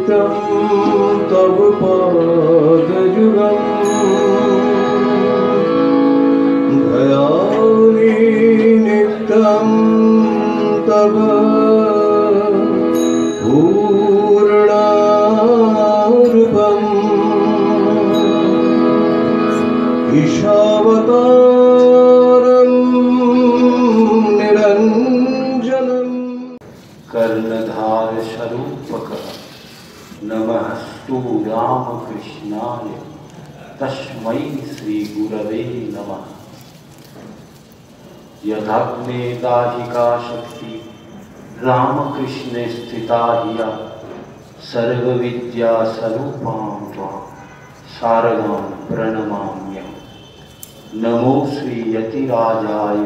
नित्यं तव पादयुगम् भयामि नित्यं तव पूर्णारूपम् ईशावतारं निरञ्जनम् कर्णधार स्वरूपकः नमस्तु रामकृष्णाय तस्मै श्री गुरवे नमः। यथाग्ने दाहिका शक्ति रामकृष्णे स्थिता हिया सर्वविद्या स्वरूपां त्वां शारदां प्रणमाम्यहम्। नमो श्री यतिराजाय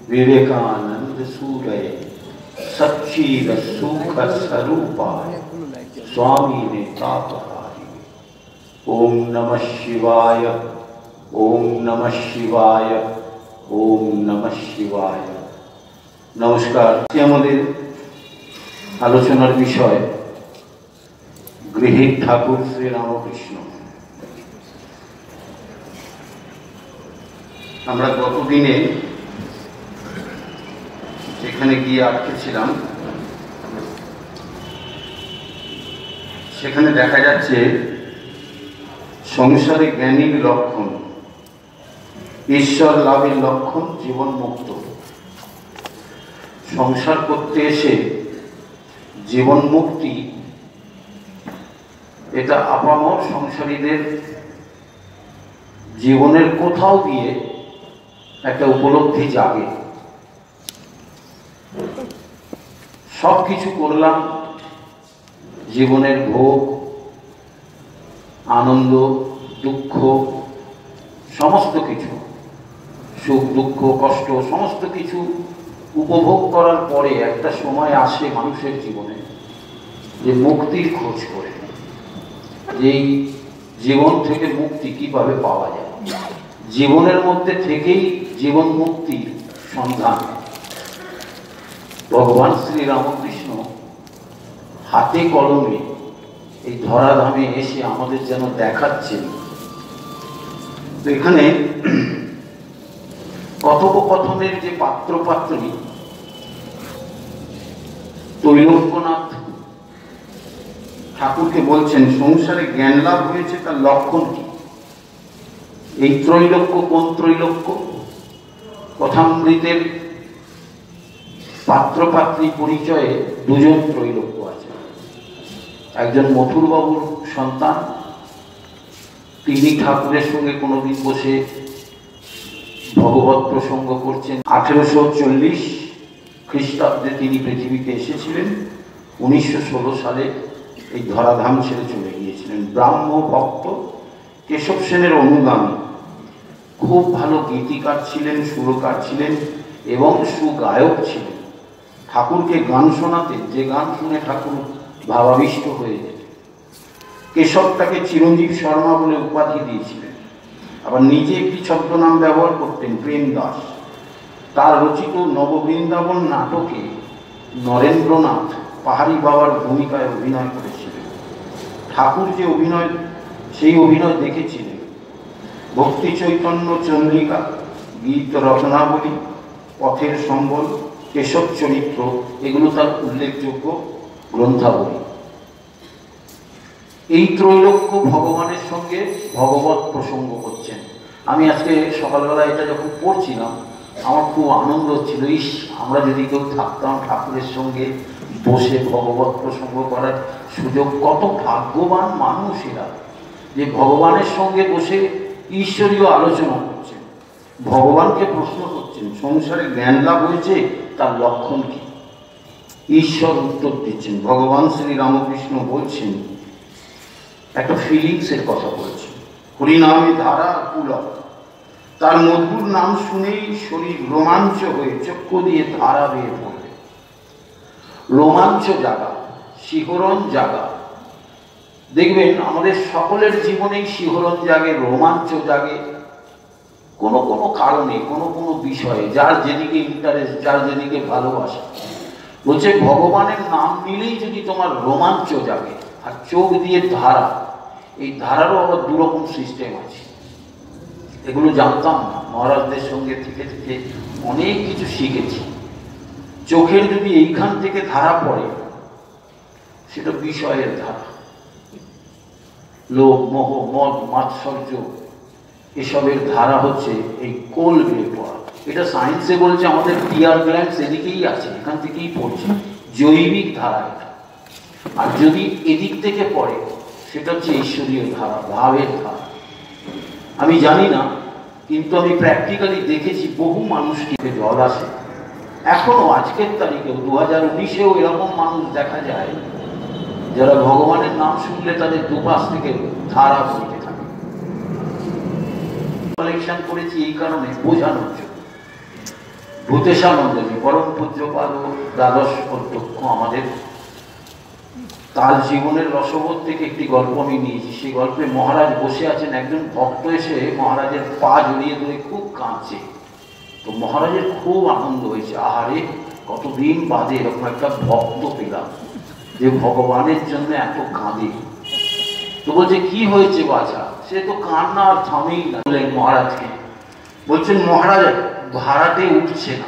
विवेकानंद सूरये सच्चिद सुख स्वरूपाय स्वामी ने तापहारी। ओम नमः शिवाय, ओम नमः शिवाय, ओम नमः शिवाय। नमस्कार। आमादेर आलोचनार विषय गृहीत ठाकुर श्री रामकृष्ण। আমরা গতদিনে যেখানে গিয়ে আটকেছিলাম সেখানে দেখা যাচ্ছে সংসারে জ্ঞানীর লক্ষণ, ঈশ্বর লাভের লক্ষণ জীবন মুক্ত। সংসার করতে এসে জীবন মুক্তি এটা আপামর সংসারীদের জীবনের কোথাও গিয়ে একটা উপলব্ধি জাগে। সব কিছু করলাম, জীবনের ভোগ আনন্দ দুঃখ সমস্ত কিছু, সুখ দুঃখ কষ্ট সমস্ত কিছু উপভোগ করার পরে একটা সময় আসে মানুষের জীবনে যে মুক্তির খোঁজ করে, এই জীবন থেকে মুক্তি কিভাবে পাওয়া যায়। জীবনের মধ্যে থেকেই জীবন মুক্তির সন্ধান ভগবান শ্রী রামকৃষ্ণ হাতে কলমে এই ধরাধামে এসে আমাদের যেন দেখাচ্ছেন। তো এখানে কথোপকথনের যে পাত্র পাত্রী ত্রৈলোক্যনাথ ঠাকুরকে বলছেন সংসারে জ্ঞান লাভ হয়েছে তার লক্ষণ কি। এই ত্রৈলোক্য কোন ত্রৈলোক্য? কথামৃতের পাত্র পাত্রী পরিচয়ে দুজন ত্রৈলোক্য আছে। একজন মথুরবাবুর সন্তান, তিনি ঠাকুরের সঙ্গে কোনোদিন বসে ভগবত প্রসঙ্গ করছেন। 1840 খ্রিস্টাব্দে তিনি পৃথিবীতে এসেছিলেন, 1916 সালে এই ধরাধাম ছেড়ে চলে গিয়েছিলেন। ব্রাহ্ম ভক্ত, কেশব সেনের অনুগামী, খুব ভালো গীতিকার ছিলেন, সুরকার ছিলেন এবং সুগায়ক ছিলেন। ঠাকুরকে গান শোনাতেন, যে গান শুনে ঠাকুর ভাবাবিষ্ট হয়ে যেতেন। কেশব তাকে চিরঞ্জীব শর্মা বলে উপাধি দিয়েছিলেন। আবার নিজে একটি ছদ্মনাম ব্যবহার করতেন, প্রেম দাস। তার রচিত নববৃন্দাবন নাটকে নরেন্দ্রনাথ পাহাড়ি বাবার ভূমিকায় অভিনয় করেছিলেন। ঠাকুর যে অভিনয়, সেই অভিনয় দেখেছিলেন। ভক্তি চৈতন্য চন্দ্রিকা, গীত রচনাবলী, পথের সম্বল, কেশব চরিত্র, এগুলো তার উল্লেখযোগ্য গ্রন্থাবলী। এই ত্রৈলোক্য ভগবানের সঙ্গে ভগবত প্রসঙ্গ করছেন। আমি আজকে সকালবেলা এটা যখন পড়ছিলাম আমার খুব আনন্দ হচ্ছিল, ইস আমরা যদি কেউ থাকতাম ঠাকুরের সঙ্গে বসে ভগবত প্রসঙ্গ করার সুযোগ। কত ভাগ্যবান মানুষ এরা যে ভগবানের সঙ্গে বসে ঈশ্বরীয় আলোচনা করছেন, ভগবানকে প্রশ্ন করছেন সংসারে জ্ঞান লাভ হয়েছে তার লক্ষণ কি। ঈশ্বর উত্তর দিচ্ছেন। ভগবান শ্রী রামকৃষ্ণ বলছেন, একটা ফিলিংসের কথা বলছেন। হরিনামে ধারা পুলক, তার মধুর নাম শুনেই শরীর রোমাঞ্চ হয়ে চক্ষু দিয়ে ধারা বেয়ে পড়বে। রোমাঞ্চ জাগা, শিহরণ জাগা। দেখবেন আমাদের সকলের জীবনেই শিহরণ জাগে, রোমাঞ্চ জাগে কোনো কোনো কারণে, কোনো কোনো বিষয়ে, যার যেদিকে ইন্টারেস্ট, যার যেদিকে ভালোবাসা। বলছে ভগবানের নাম নিলেই যদি তোমার রোমাঞ্চ জাগে আর চোখ দিয়ে ধারা, এই ধারারও আবার দুরকম সিস্টেম আছে। এগুলো জানতাম না, মহারাজদের সঙ্গে থেকে থেকে অনেক কিছু শিখেছি। চোখের যদি এইখান থেকে ধারা পড়ে সেটা বিষয়ের ধারা, লোভ, মোহ, মদ, মাৎসর্য, এসবের ধারা হচ্ছে এই কোল বেয়ে পড়া। এটা সায়েন্সে বলছে আমাদের টিয়ার গ্ল্যান্ড এদিকেই আছে, এখান থেকেই পড়ছে, জৈবিক ধারা এটা। আর যদি এদিক থেকে পড়ে সেটা হচ্ছে ঈশ্বরীয় ধারা, ভাবের ধারা। আমি জানি না, কিন্তু আমি প্র্যাকটিক্যালি দেখেছি বহু মানুষকে জল আসে এখনো, আজকের তারিখেও 2019-এও এরকম মানুষ দেখা যায় যারা ভগবানের নাম শুনলে তাদের দুপাশ থেকে ধারা বইতে থাকে। কালেকশন করেছি এই কারণে, বোঝানোর জন্য। ভূতেশানন্দজি পরম পূজ্যপাদ দ্বাদশ অধ্যক্ষ আমাদের, তার জীবনের রসবোধ থেকে একটি গল্প আমি নিয়েছি। সেই গল্পে মহারাজ বসে আছেন, একজন ভক্ত এসে মহারাজের পা জড়িয়ে ধরে খুব কাঁদছে। তো মহারাজের খুব আনন্দ হয়েছে, আহারে কতদিন বাদে এরকম একটা ভক্ত পেলাম যে ভগবানের জন্য এত কাঁদে। তো বলছে কি হয়েছে বাছা? সে তো কান্না আর থামেই না। বললেন মহারাজকে, বলছেন মহারাজ ভাড়াতে উঠছে না।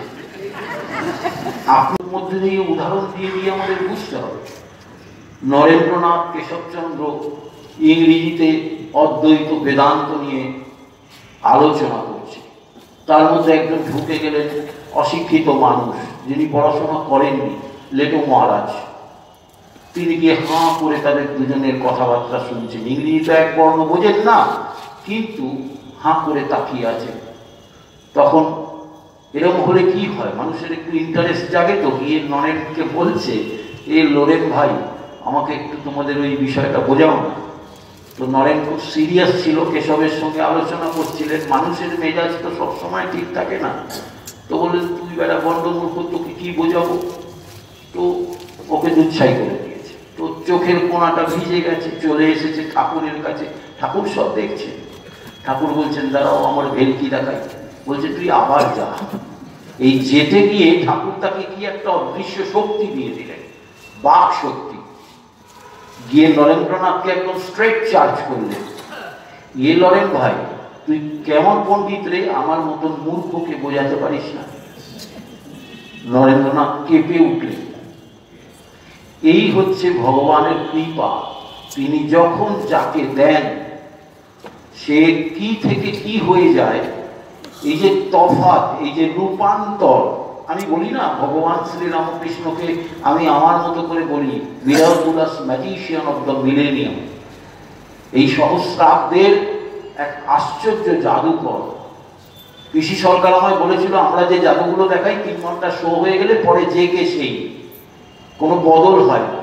আপনার মধ্যে দিয়ে উদাহরণ দিয়ে দিয়ে আমাদের বুঝতে হবে। নরেন্দ্রনাথ কেশবচন্দ্র ইংরেজিতে অদ্বৈত বেদান্ত নিয়ে আলোচনা করছে, তার মধ্যে একজন ঢুকে গেলেন অশিক্ষিত মানুষ, যিনি পড়াশোনা করেননি, লেটো মহারাজ। তিনি গিয়ে হাঁ করে তাদের দুজনের কথাবার্তা শুনছেন। ইংরেজি তো এক বর্ণ বোঝেন না, কিন্তু হাঁ করে তাকিয়ে আছেন। তখন এরকম হলে কি হয়, মানুষের একটু ইন্টারেস্ট জাগে। তো গিয়ে নরেনকে বলছে, এ লোরেন ভাই, আমাকে একটু তোমাদের ওই বিষয়টা বোঝাও না। তো নরেন খুব সিরিয়াস ছিল, কেশবের সঙ্গে আলোচনা করছিলেন। মানুষের মেজাজ তো সবসময় ঠিক থাকে না। তো বললেন, তুই বেড়া বন্ডমূর্খ, তোকে কি বোঝাবো? তো ওকে দুচ্ছাই করে দিয়েছে। তো চোখের কোণাটা ভিজে গেছে, চলে এসেছে ঠাকুরের কাছে। ঠাকুর সব দেখছেন। ঠাকুর বলছেন, দাঁড়াও আমার ভেলকি দেখাই। বলছে, তুই আবার যা। এই যেতে গিয়ে ঠাকুর তাকে কি একটা অদৃশ্য শক্তি দিয়ে দিলেন, বাক শক্তি। গিয়ে নরেন্দ্রনাথকে একদম স্ট্রেট চার্জ করলেন, ইয়ে লরেন ভাই, তুই কেমন পণ্ডিত রে, আমার মতন মূর্খকে বোঝাতে পারিস না? নরেন্দ্রনাথ কেঁপে উঠলেন। এই হচ্ছে ভগবানের কৃপা। তিনি যখন যাকে দেন সে কি থেকে কি হয়ে যায়, এই যে তফাৎ, এই যে রূপান্তর। আমি বলি না, ভগবান শ্রী রামকৃষ্ণকে আমি আমার মতো করে বলি, miraculous magician of the millennium. এই সহস্রাব্দের এক আশ্চর্য জাদুকর। পিসি সরকার আমায় বলেছিল, আমরা যে জাদুগুলো দেখাই 3 ঘন্টা শো হয়ে গেলে পরে যে কে সেই, কোনো বদল হয় না।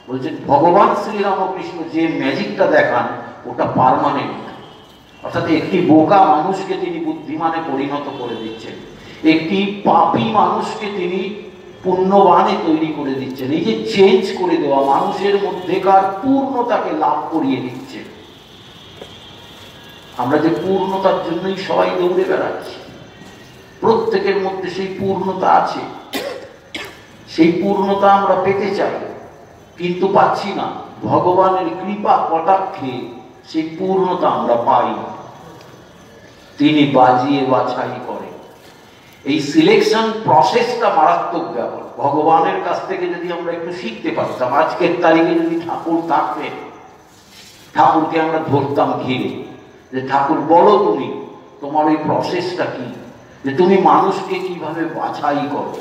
বলছেন ভগবান শ্রী রামকৃষ্ণ যে ম্যাজিকটা দেখান ওটা পার্মানেন্ট। অর্থাৎ একটি বোকা মানুষকে তিনি বুদ্ধিমানে পরিণত করে দিচ্ছেন, একটি পাপী মানুষকে তিনি পুণ্যবানে তৈরি করে দিচ্ছেন। এই যে চেঞ্জ করে দেওয়া, মানুষের মধ্যেকার পূর্ণতাকে লাভ করিয়ে দিচ্ছে। আমরা যে পূর্ণতার জন্যই সবাই দৌড়ে বেড়াচ্ছি, প্রত্যেকের মধ্যে সেই পূর্ণতা আছে। সেই পূর্ণতা আমরা পেতে চাই, কিন্তু পাচ্ছি না। ভগবানের কৃপা কটাক্ষে সেই পূর্ণতা আমরা পাই। তিনি বাজিয়ে বাছাই করেন। এই সিলেকশন প্রসেসটা মারাত্মক ব্যাপার। ভগবানের কাছ থেকে যদি আমরা একটু শিখতে পারতাম, আজকের তারিখে যদি ঠাকুর থাকতেন, ঠাকুরকে আমরা ধরতাম ঘিরে, যে ঠাকুর বলো তুমি তোমার ওই প্রসেসটা কি, যে তুমি মানুষকে কিভাবে বাছাই করো।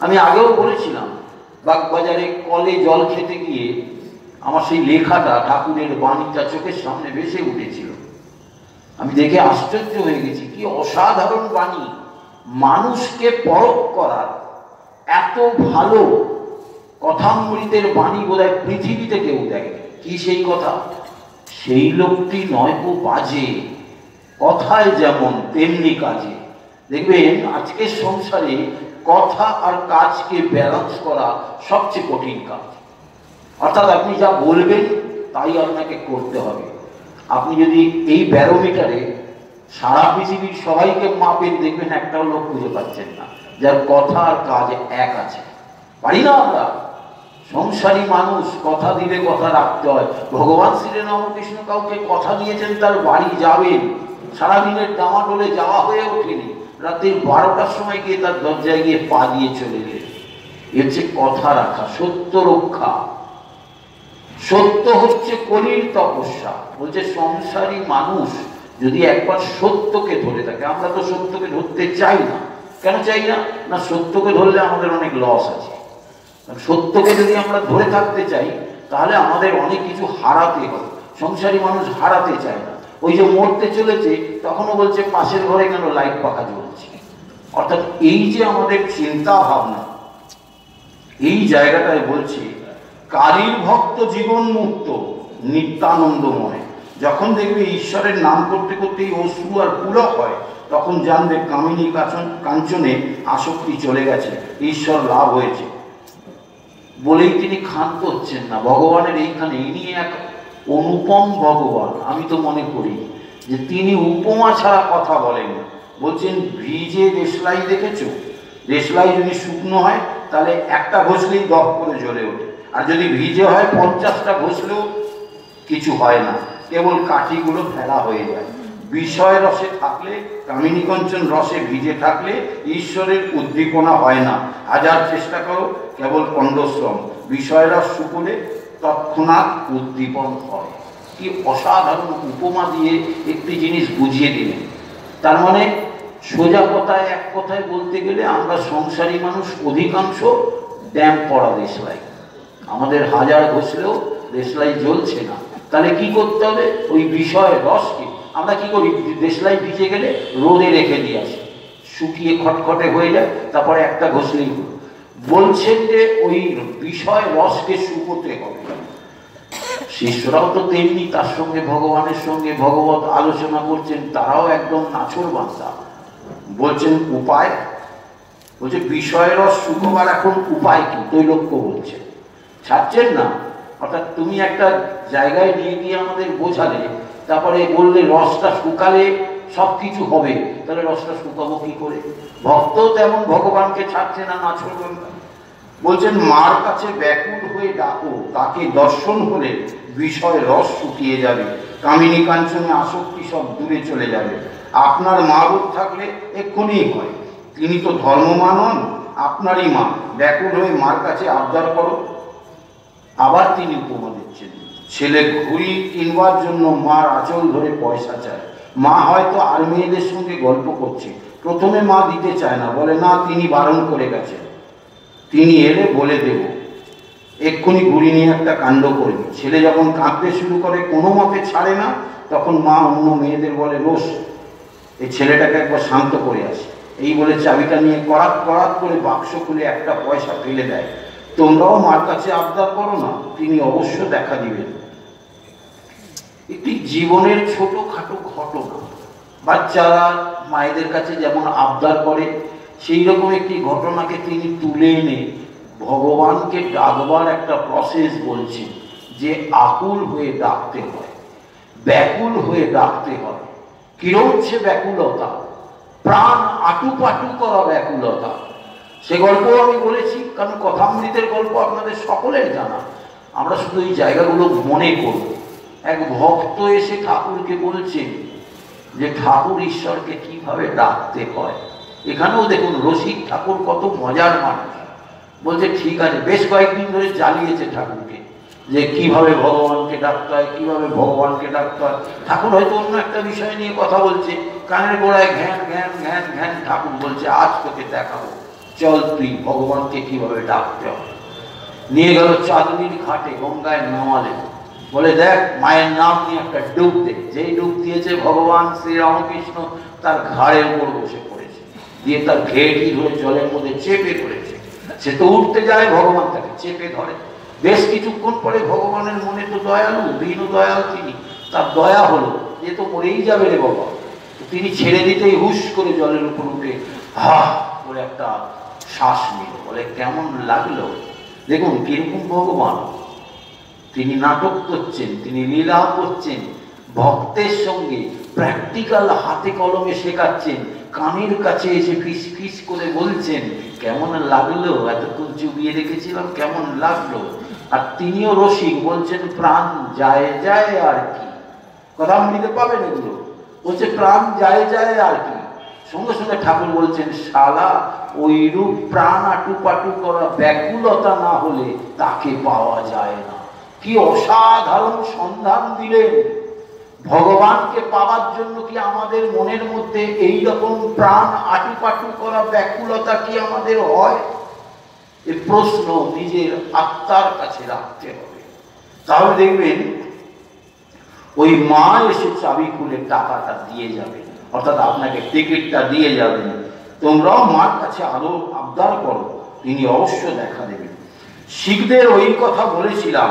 আমি আগেও বলেছিলাম, বাগবাজারে কলে জল খেতে গিয়ে আমার সেই লেখাটা, ঠাকুরের বাণীটা চোখের সামনে ভেসে উঠেছিল। আমি দেখে আশ্চর্য হয়ে গেছি, কি অসাধারণ বাণী। মানুষকে পরখ করার এত ভালো কথামৃতের বাণী বোধহয় পৃথিবীতে কেউ দেখে। কি সেই কথা? সেই লোকটি নয়তো বাজে, কথায় যেমন তেমনি কাজে। দেখবেন আজকের সংসারে কথা আর কাজকে ব্যালেন্স করা সবচেয়ে কঠিন কাজ। অর্থাৎ আপনি যা বলবেন তাই আপনাকে করতে হবে। আপনি যদি এই ব্যারোমিটারে সারা পৃথিবীর সবাইকে মাপেন, দেখবেন একটাও লোক খুঁজে পাচ্ছেন না যার কথা আর কাজ এক আছে। পারি না আমরা? সংসারী মানুষ, কথা দিলে কথা রাখতে হয়। ভগবান শ্রী রামকৃষ্ণ কাউকে কথা দিয়েছেন তার বাড়ি যাবেন, সারাদিনের ডামাডোলে যাওয়া হয়ে ওঠেনি, রাত্রির 12টার সময় গিয়ে তার দরজায় গিয়ে পা দিয়ে চলে গেলেন। এর হচ্ছে কথা রাখা, সত্য রক্ষা। সত্য হচ্ছে কলির তপস্যা। বলছে সংসারী মানুষ যদি একবার সত্যকে ধরে থাকে, আমরা তো সত্যকে ধরতে চাই না। কেন চাই না? না, সত্যকে ধরলে আমাদের অনেক লস আছে। সত্যকে যদি আমরা ধরে থাকতে চাই তাহলে আমাদের অনেক কিছু হারাতে হবে। সংসারী মানুষ হারাতে চায় না। ওই যে মরতে চলেছে তখনও বলছে পাশের ঘরে কেন লাইট পাখা জ্বলছে। অর্থাৎ এই যে আমাদের চিন্তা ভাবনা, এই জায়গাটায় বলছে কালীর ভক্ত জীবন মুক্ত নিত্যানন্দময়। যখন দেখবে ঈশ্বরের নাম করতে করতেই অশ্রু আর পুলক হয়, তখন জানবে কামিনী কাঞ্চনে আসক্তি চলে গেছে, ঈশ্বর লাভ হয়েছে। বলেই তিনি ক্ষান্ত হচ্ছেন না ভগবানের এইখানে। ইনি এক অনুপম ভগবান। আমি তো মনে করি যে তিনি উপমা ছাড়া কথা বলেন না। বলছেন ভিজে দেশলাই দেখেছো? দেশলাই যদি শুকনো হয় তাহলে একটা ঘষলেই দপ করে জ্বলে ওঠে, আর যদি ভিজে হয় 50টা ঘষলেও কিছু হয় না, কেবল কাঠিগুলো ফেলা হয়ে যায়। বিষয় রসে থাকলে, কামিনী কাঞ্চন রসে ভিজে থাকলে ঈশ্বরের উদ্দীপনা হয় না। হাজার চেষ্টা করো, কেবল কণ্ডশ্রম। বিষয় রস শুকলে তৎক্ষণাৎ উদ্দীপন হয়। কি অসাধারণ উপমা দিয়ে একটি জিনিস বুঝিয়ে দিলেন। তার মানে সোজা কথায়, এক কথায় বলতে গেলে আমরা সংসারী মানুষ অধিকাংশ ড্যাম পড়া দেশলাই। আমাদের হাজার ঘষলেও দেশলাই জ্বলছে না। তাহলে কি করতে হবে? ওই বিষয় রসকে আমরা কি করি? দেশলাই ভিজে গেলে রোদে রেখে দিয়ে আসি, শুকিয়ে খটখটে হয়ে যায়, তারপরে একটা ঘষলেই হলো। বলছেন যে ওই বিষয় রসকে শুকোতে হবে। শিষ্যরাও তো তেমনি, তার সঙ্গে ভগবানের সঙ্গে ভগবত আলোচনা করছেন, তারাও একদম নাছর বান্দা। বলছেন উপায়, বলছে বিষয় রস শুকোবার এখন উপায় কি? তৈলক্য বলছে, ছাড়ছেন না। অর্থাৎ তুমি একটা জায়গায় নিয়ে গিয়ে আমাদের বোঝালে, তারপরে বললে রসটা শুকালে সব কিছু হবে, তাহলে রসটা শুকাবো কি করে? ভক্ত তেমন ভগবানকে ছাড়ছে না, নাছর বান্দা। বলছেন মার কাছে ব্যাকুল হয়ে ডাকো, তাকে দর্শন হলে বিষয় রস শুকিয়ে যাবে, কামিনী কাঞ্চনে আসক্তি সব দূরে চলে যাবে। আপনার মা রূপ থাকলে এক্ষুনি হয়, তিনি তো ধর্মমা নন, আপনারই মা। ব্যাকুল হয়ে মার কাছে আবদার করো। আবার তিনি উপমা দিচ্ছেন, ছেলে ঘুড়ি কিনবার জন্য মার আঁচল ধরে পয়সা চায়। মা হয়তো আর মেয়েদের সঙ্গে গল্প করছে, প্রথমে মা দিতে চায় না, বলে না তিনি বারণ করে গেছেন, তিনি এলে বলে দেব, এক্ষুনি ঘুড়ি নিয়ে একটা কাণ্ড করবে। ছেলে যখন কাঁদতে শুরু করে, কোনো মতে ছাড়ে না, তখন মা অন্য মেয়েদের বলে, রোজ এই ছেলেটাকে একবার শান্ত করে আসে। এই বলে চাবিটা নিয়ে করাত করাত করে বাক্স খুলে একটা পয়সা ফেলে দেয়। তোমরাও মার কাছে আবদার করো না, তিনি অবশ্য দেখা দিবেন। একটি জীবনের ছোটখাটো ঘটনা, বাচ্চারা মায়েদের কাছে যেমন আবদার করে, সেই রকম একটি ঘটনাকে তিনি তুলে এনে ভগবানকে ডাকবার একটা প্রসেস বলছেন, যে আকুল হয়ে ডাকতে হয়, ব্যাকুল হয়ে ডাকতে হয়। কিরম সে ব্যাকুলতা, প্রাণ আটুপাটু করা ব্যাকুলতা। সে গল্প আমি বলেছি, কারণ কথামৃতের গল্প আপনাদের সকলের জানা। আমরা শুধু এই জায়গাগুলো মনে করব। এক ভক্ত এসে ঠাকুরকে বলছেন যে ঠাকুর ঈশ্বরকে কিভাবে ডাকতে হয়। এখানেও দেখুন রসিক ঠাকুর কত মজার মানুষ। বলছে ঠিক আছে, বেশ কয়েকদিন ধরে জ্বালিয়েছে ঠাকুরকে যে কিভাবে ভগবানকে ডাকতে হয়, কিভাবে ভগবানকে ডাকতে হয়। ঠাকুর হয়তো অন্য একটা বিষয় নিয়ে কথা বলছে, কানের গোড়ায় ঘ্যান ঘ্যান ঘ্যান ঘ্যান। ঠাকুর বলছে আজ তোকে দেখাবো, চল তুই ভগবানকে কিভাবে ডাকতে হয়। নিয়ে গেল চাঁদনির ঘাটে, গঙ্গায় নামালে, বলে দেখ মায়ের নাম নিয়ে একটা ডুব দে। যেই ডুব দিয়েছে ভগবান শ্রী রামকৃষ্ণ তার ঘাড়ের উপর বসে পড়েছে, দিয়ে তার ঘেঁটি ধরে জলের মধ্যে চেপে ধরেছে। সে তো উঠতে যায়, ভগবান তাকে চেপে ধরে। বেশ কিছুক্ষণ পরে ভগবানের মনে তো দয়ালু, দীন দয়াল তিনি, তার দয়া হলো যে তো মরেই যাবে রে বাবা। তিনি ছেড়ে দিতেই হুশ করে জলের উপর উঠে হা করে একটা শ্বাস নিল। বলে কেমন লাগলো? দেখুন কিরকম ভগবান, তিনি নাটক করছেন, তিনি লীলা করছেন, ভক্তের সঙ্গে প্র্যাকটিক্যাল হাতে কলমে শেখাচ্ছেন কানের কাছে এসে ফিস ফিস করে বলছেন, কেমন লাগলো, এতক্ষণ চুবিয়ে রেখেছিলাম, কেমন লাগলো। আর তিনিও রসিক, বলছেন প্রাণ যায় যায় আর কি। কথা মিলতে পাবেন এগুলো? বলছে প্রাণ যায় যায় আর কি। সঙ্গে সঙ্গে ঠাকুর বলছেন, শালা ওইরূপ প্রাণ আটু পাটু করা ব্যাকুলতা না হলে তাকে পাওয়া যায় না। কি অসাধারণ সন্ধান দিলেন! ভগবানকে পাওয়ার জন্য কি আমাদের মনের মধ্যে এই রকম প্রাণ আটু পাটু করা ব্যাকুলতা কি আমাদের হয়? এই প্রশ্ন নিজের আত্মার কাছে রাখতে হবে। তাহলে দেখবেন ওই মা এসে চাবি খুলে টাকাটা দিয়ে যাবে, অর্থাৎ আপনাকে টিকিটটা দিয়ে যাবেন। তোমরাও মার কাছে আরো আবদার করো, তিনি অবশ্য দেখা দেবেন। শিখদের ওই কথা বলেছিলাম,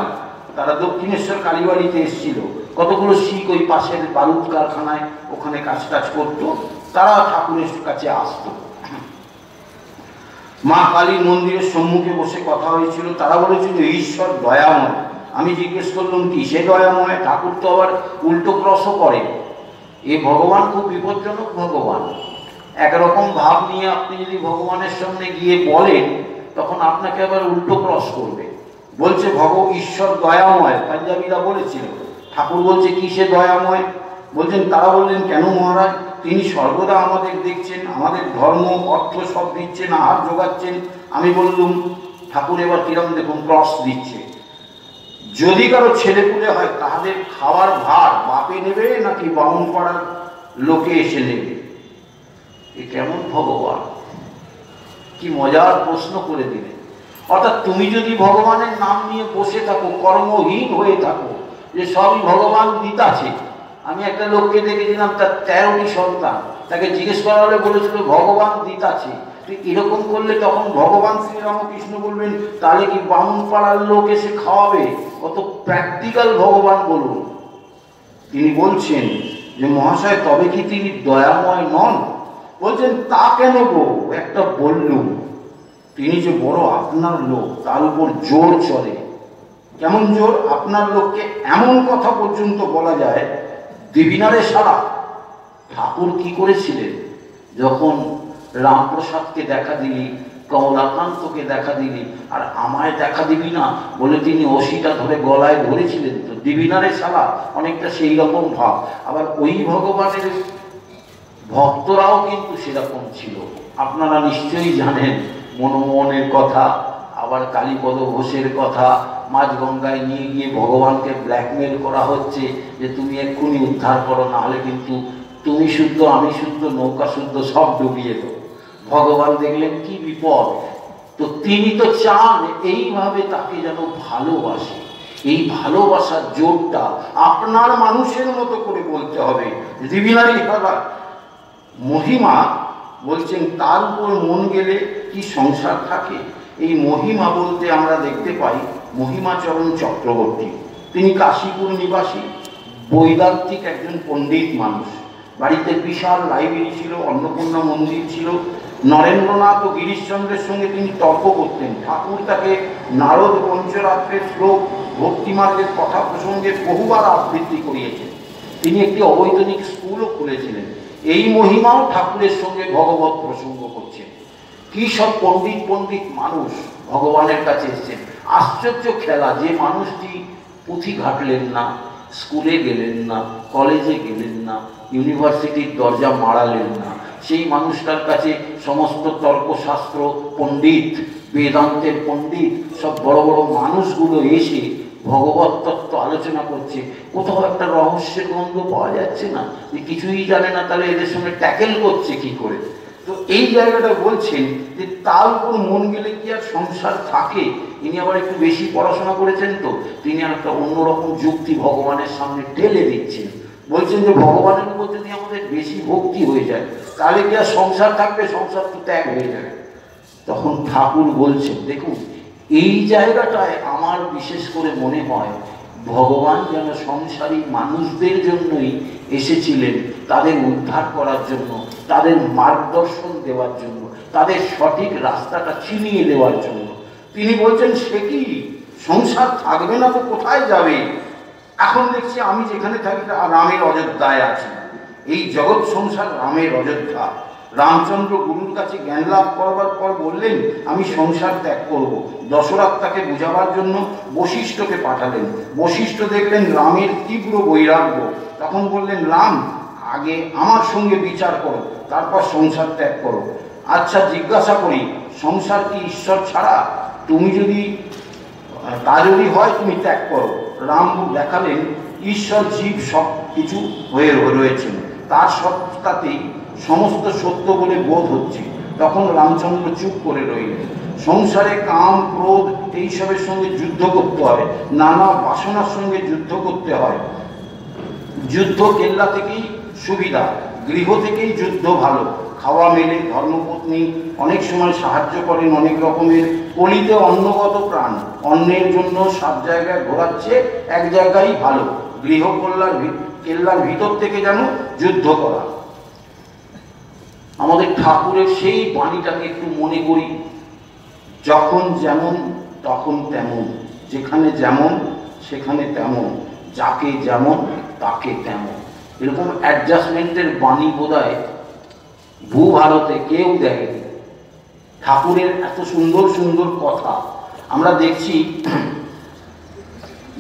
তারা দক্ষিণেশ্বর কালীবাড়িতে এসেছিল। কতগুলো শিখ ওই পাশের বারুদ কারখানায় ওখানে কাজ টাজ করতো, তারা ঠাকুরের কাছে আসতো। মা কালীর মন্দিরের সম্মুখে বসে কথা হয়েছিল। তারা বলেছিল ঈশ্বর দয়াময়। আমি জিজ্ঞেস করলাম কিসে দয়াময়? ঠাকুর তো আবার উল্টো ক্রসও করে। এ ভগবান খুব বিপজ্জনক ভগবান। একরকম ভাব নিয়ে আপনি যদি ভগবানের সামনে গিয়ে বলেন, তখন আপনাকে আবার উল্টো ক্রস করবে। বলছে ঈশ্বর দয়াময়, পাঞ্জাবিরা বলেছিল। ঠাকুর বলছে কিসে দয়াময়? বলছেন, তারা বললেন কেন মহারাজ? তিনি সর্বদা আমাদের দেখছেন, আমাদের ধর্ম অর্থ সব দিচ্ছেন, আহার যোগাচ্ছেন। আমি বললুম, ঠাকুর এবার কিরম দেখুন ক্রস দিচ্ছে। যদি কারো ছেলেপুলে হয়, তাদের খাওয়ার ভার বাপে নেবে নাকি বামুন পাড়ার লোকে এসে নেবে? এ কেমন ভগবান! কি মজার প্রশ্ন করে দিলেন। অর্থাৎ তুমি যদি ভগবানের নাম নিয়ে বসে থাকো, কর্মহীন হয়ে থাকো, যে সবই ভগবান দিতাছে। আমি একটা লোককে দেখেছিলাম, তার 13টি সন্তান। তাকে জিজ্ঞেস করা হলে বলেছিল ভগবান দিতাছে। এরকম করলে তখন ভগবান শ্রীরামকৃষ্ণ বলবেন, তাহলে কি বামুন পাড়ার লোক এসে খাওয়াবে? কত প্র্যাকটিক্যাল ভগবান বলুন। তিনি বলছেন যে মহাশয়, তবে কি তিনি দয়াময় নন? বলছেন, তা কেন গো? একটা বললুম, তিনি যে বড় আপনার লোক, তার উপর জোর চলে। কেমন জোর? আপনার লোককে এমন কথা পর্যন্ত বলা যায়, দেবিনারে সারা। ঠাকুর কি করেছিলেন? যখন রামপ্রসাদকে দেখা দিলি, কমলাকান্তকে দেখা দিলি, আর আমায় দেখা দিবি না বলে তিনি অসিটা ধরে গলায় ধরেছিলেন। তো দেবিনারে সারা অনেকটা সেই রকম ভাব। আবার ওই ভগবানের ভক্তরাও কিন্তু সেরকম ছিল। আপনারা নিশ্চয়ই জানেন মনমোহনের কথা, আবার কালীপদ ঘোষের কথা। মাঝগঙ্গায় নিয়ে গিয়ে ভগবানকে ব্ল্যাকমেল করা হচ্ছে যে তুমি এক্ষুনি উদ্ধার করো, না হলে কিন্তু তুমি শুদ্ধ, আমি শুদ্ধ, নৌকা শুদ্ধ, সব ডুবিয়ে দেবো। ভগবান দেখলেন কি বিপদ। তো তিনি তো চান এইভাবে তাকে যেন ভালোবাসে। এই ভালোবাসার জোরটা আপনার মানুষের মতো করে বলতে হবে। দিবিনারি মহিমা বলছেন, তার উপর মন গেলে কি সংসার থাকে। এই মহিমা বলতে আমরা দেখতে পাই মহিমাচরণ চক্রবর্তী। তিনি কাশীপুর নিবাসী, বৈদান্তিক একজন পণ্ডিত মানুষ। বাড়িতে বিশাল লাইব্রেরি ছিল, অন্নপূর্ণা মন্দির ছিল। নরেন্দ্রনাথ ও গিরিশচন্দ্রের সঙ্গে তিনি তর্ক করতেন। ঠাকুর তাকে নারদ পঞ্চরাত্রের শ্লোক, ভক্তিমার্গের কথা প্রসঙ্গে বহুবার আবৃত্তি করিয়েছেন। তিনি একটি অবৈতনিক স্কুলও খুলেছিলেন। এই মহিমাও ঠাকুরের সঙ্গে ভগবত প্রসঙ্গ করছেন। কি সব পণ্ডিত পণ্ডিত মানুষ ভগবানের কাছে এসেছেন। আশ্চর্য খেলা, যে মানুষটি পুঁথি ঘাটলেন না, স্কুলে গেলেন না, কলেজে গেলেন না, ইউনিভার্সিটির দরজা মারালেন না, সেই মানুষটার কাছে সমস্ত তর্কশাস্ত্র পণ্ডিত, বেদান্তের পণ্ডিত, সব বড় বড় মানুষগুলো এসে ভগবত তত্ত্ব আলোচনা করছে। কোথাও একটা রহস্যের গন্ধ পাওয়া যাচ্ছে না, যে কিছুই জানে না, তাহলে এদের সঙ্গে ট্যাকেল করছে কি করে। তো এই জায়গাটা বলছেন যে তার উপর মন গেলে কি আর সংসার থাকে। ইনি আবার একটু বেশি পড়াশোনা করেছেন, তো তিনি আর একটা অন্যরকম যুক্তি ভগবানের সামনে ঢেলে দিচ্ছেন। বলছেন যে ভগবানের উপর যদি আমাদের বেশি ভক্তি হয়ে যায়, তাহলে কি আর সংসার থাকবে? সংসার তো ত্যাগ হয়ে যাবে। তখন ঠাকুর বলছেন, দেখুন এই জায়গাটায় আমার বিশেষ করে মনে হয় ভগবান যেন সংসারী মানুষদের জন্যই এসেছিলেন, তাদের উদ্ধার করার জন্য, তাদের মার্গদর্শন দেওয়ার জন্য, তাদের সঠিক রাস্তাটা চিনিয়ে দেওয়ার জন্য। তিনি বলছেন, সে কি সংসার থাকবে না তো কোথায় যাবে? এখন দেখছি আমি যেখানে থাকি রামের অযোধ্যায় আছি। এই জগৎ সংসার রামের অযোধ্যা। রামচন্দ্র গুরুর কাছে জ্ঞান লাভ করবার পর বললেন আমি সংসার ত্যাগ করব। দশরথ তাকে বুঝাবার জন্য বশিষ্ঠকে পাঠালেন। বশিষ্ঠ দেখলেন রামের তীব্র বৈরাগ্য, তখন বললেন রাম, আগে আমার সঙ্গে বিচার করো, তারপর সংসার ত্যাগ করো। আচ্ছা জিজ্ঞাসা করি, সংসার কি ঈশ্বর ছাড়া? তুমি যদি তা যদি হয় তুমি ত্যাগ করো। রাম দেখালেন ঈশ্বর জীব সব কিছু হয়ে রয়েছেন, তার সত্তাতেই সমস্ত সত্য বলে বোধ হচ্ছে। তখন রামচন্দ্র চুপ করে রইলেন। সংসারে কাম ক্রোধ এইসবের সঙ্গে যুদ্ধ করতে হয়, নানা বাসনার সঙ্গে যুদ্ধ করতে হয়। যুদ্ধ কেল্লা থেকেই সুবিধা, গৃহ থেকেই যুদ্ধ ভালো। খাওয়া মেলে, ধর্মপত্নী অনেক সময় সাহায্য করেন অনেক রকমের। কলিতে অন্নগত প্রাণ, অন্নের জন্য সব জায়গায় ঘোরাচ্ছে, এক জায়গায় ভালো। গৃহ কেল্লার ভিতর থেকে যেন যুদ্ধ করা। আমাদের ঠাকুরের সেই বাণীটাকে একটু মনে করি, যখন যেমন তখন তেমন, যেখানে যেমন সেখানে তেমন, যাকে যেমন তাকে তেমন। এরকম অ্যাডজাস্টমেন্টের বাণী বোধহয় ভূভারতে কেউ দেয়নি। ঠাকুরের এত সুন্দর সুন্দর কথা আমরা দেখছি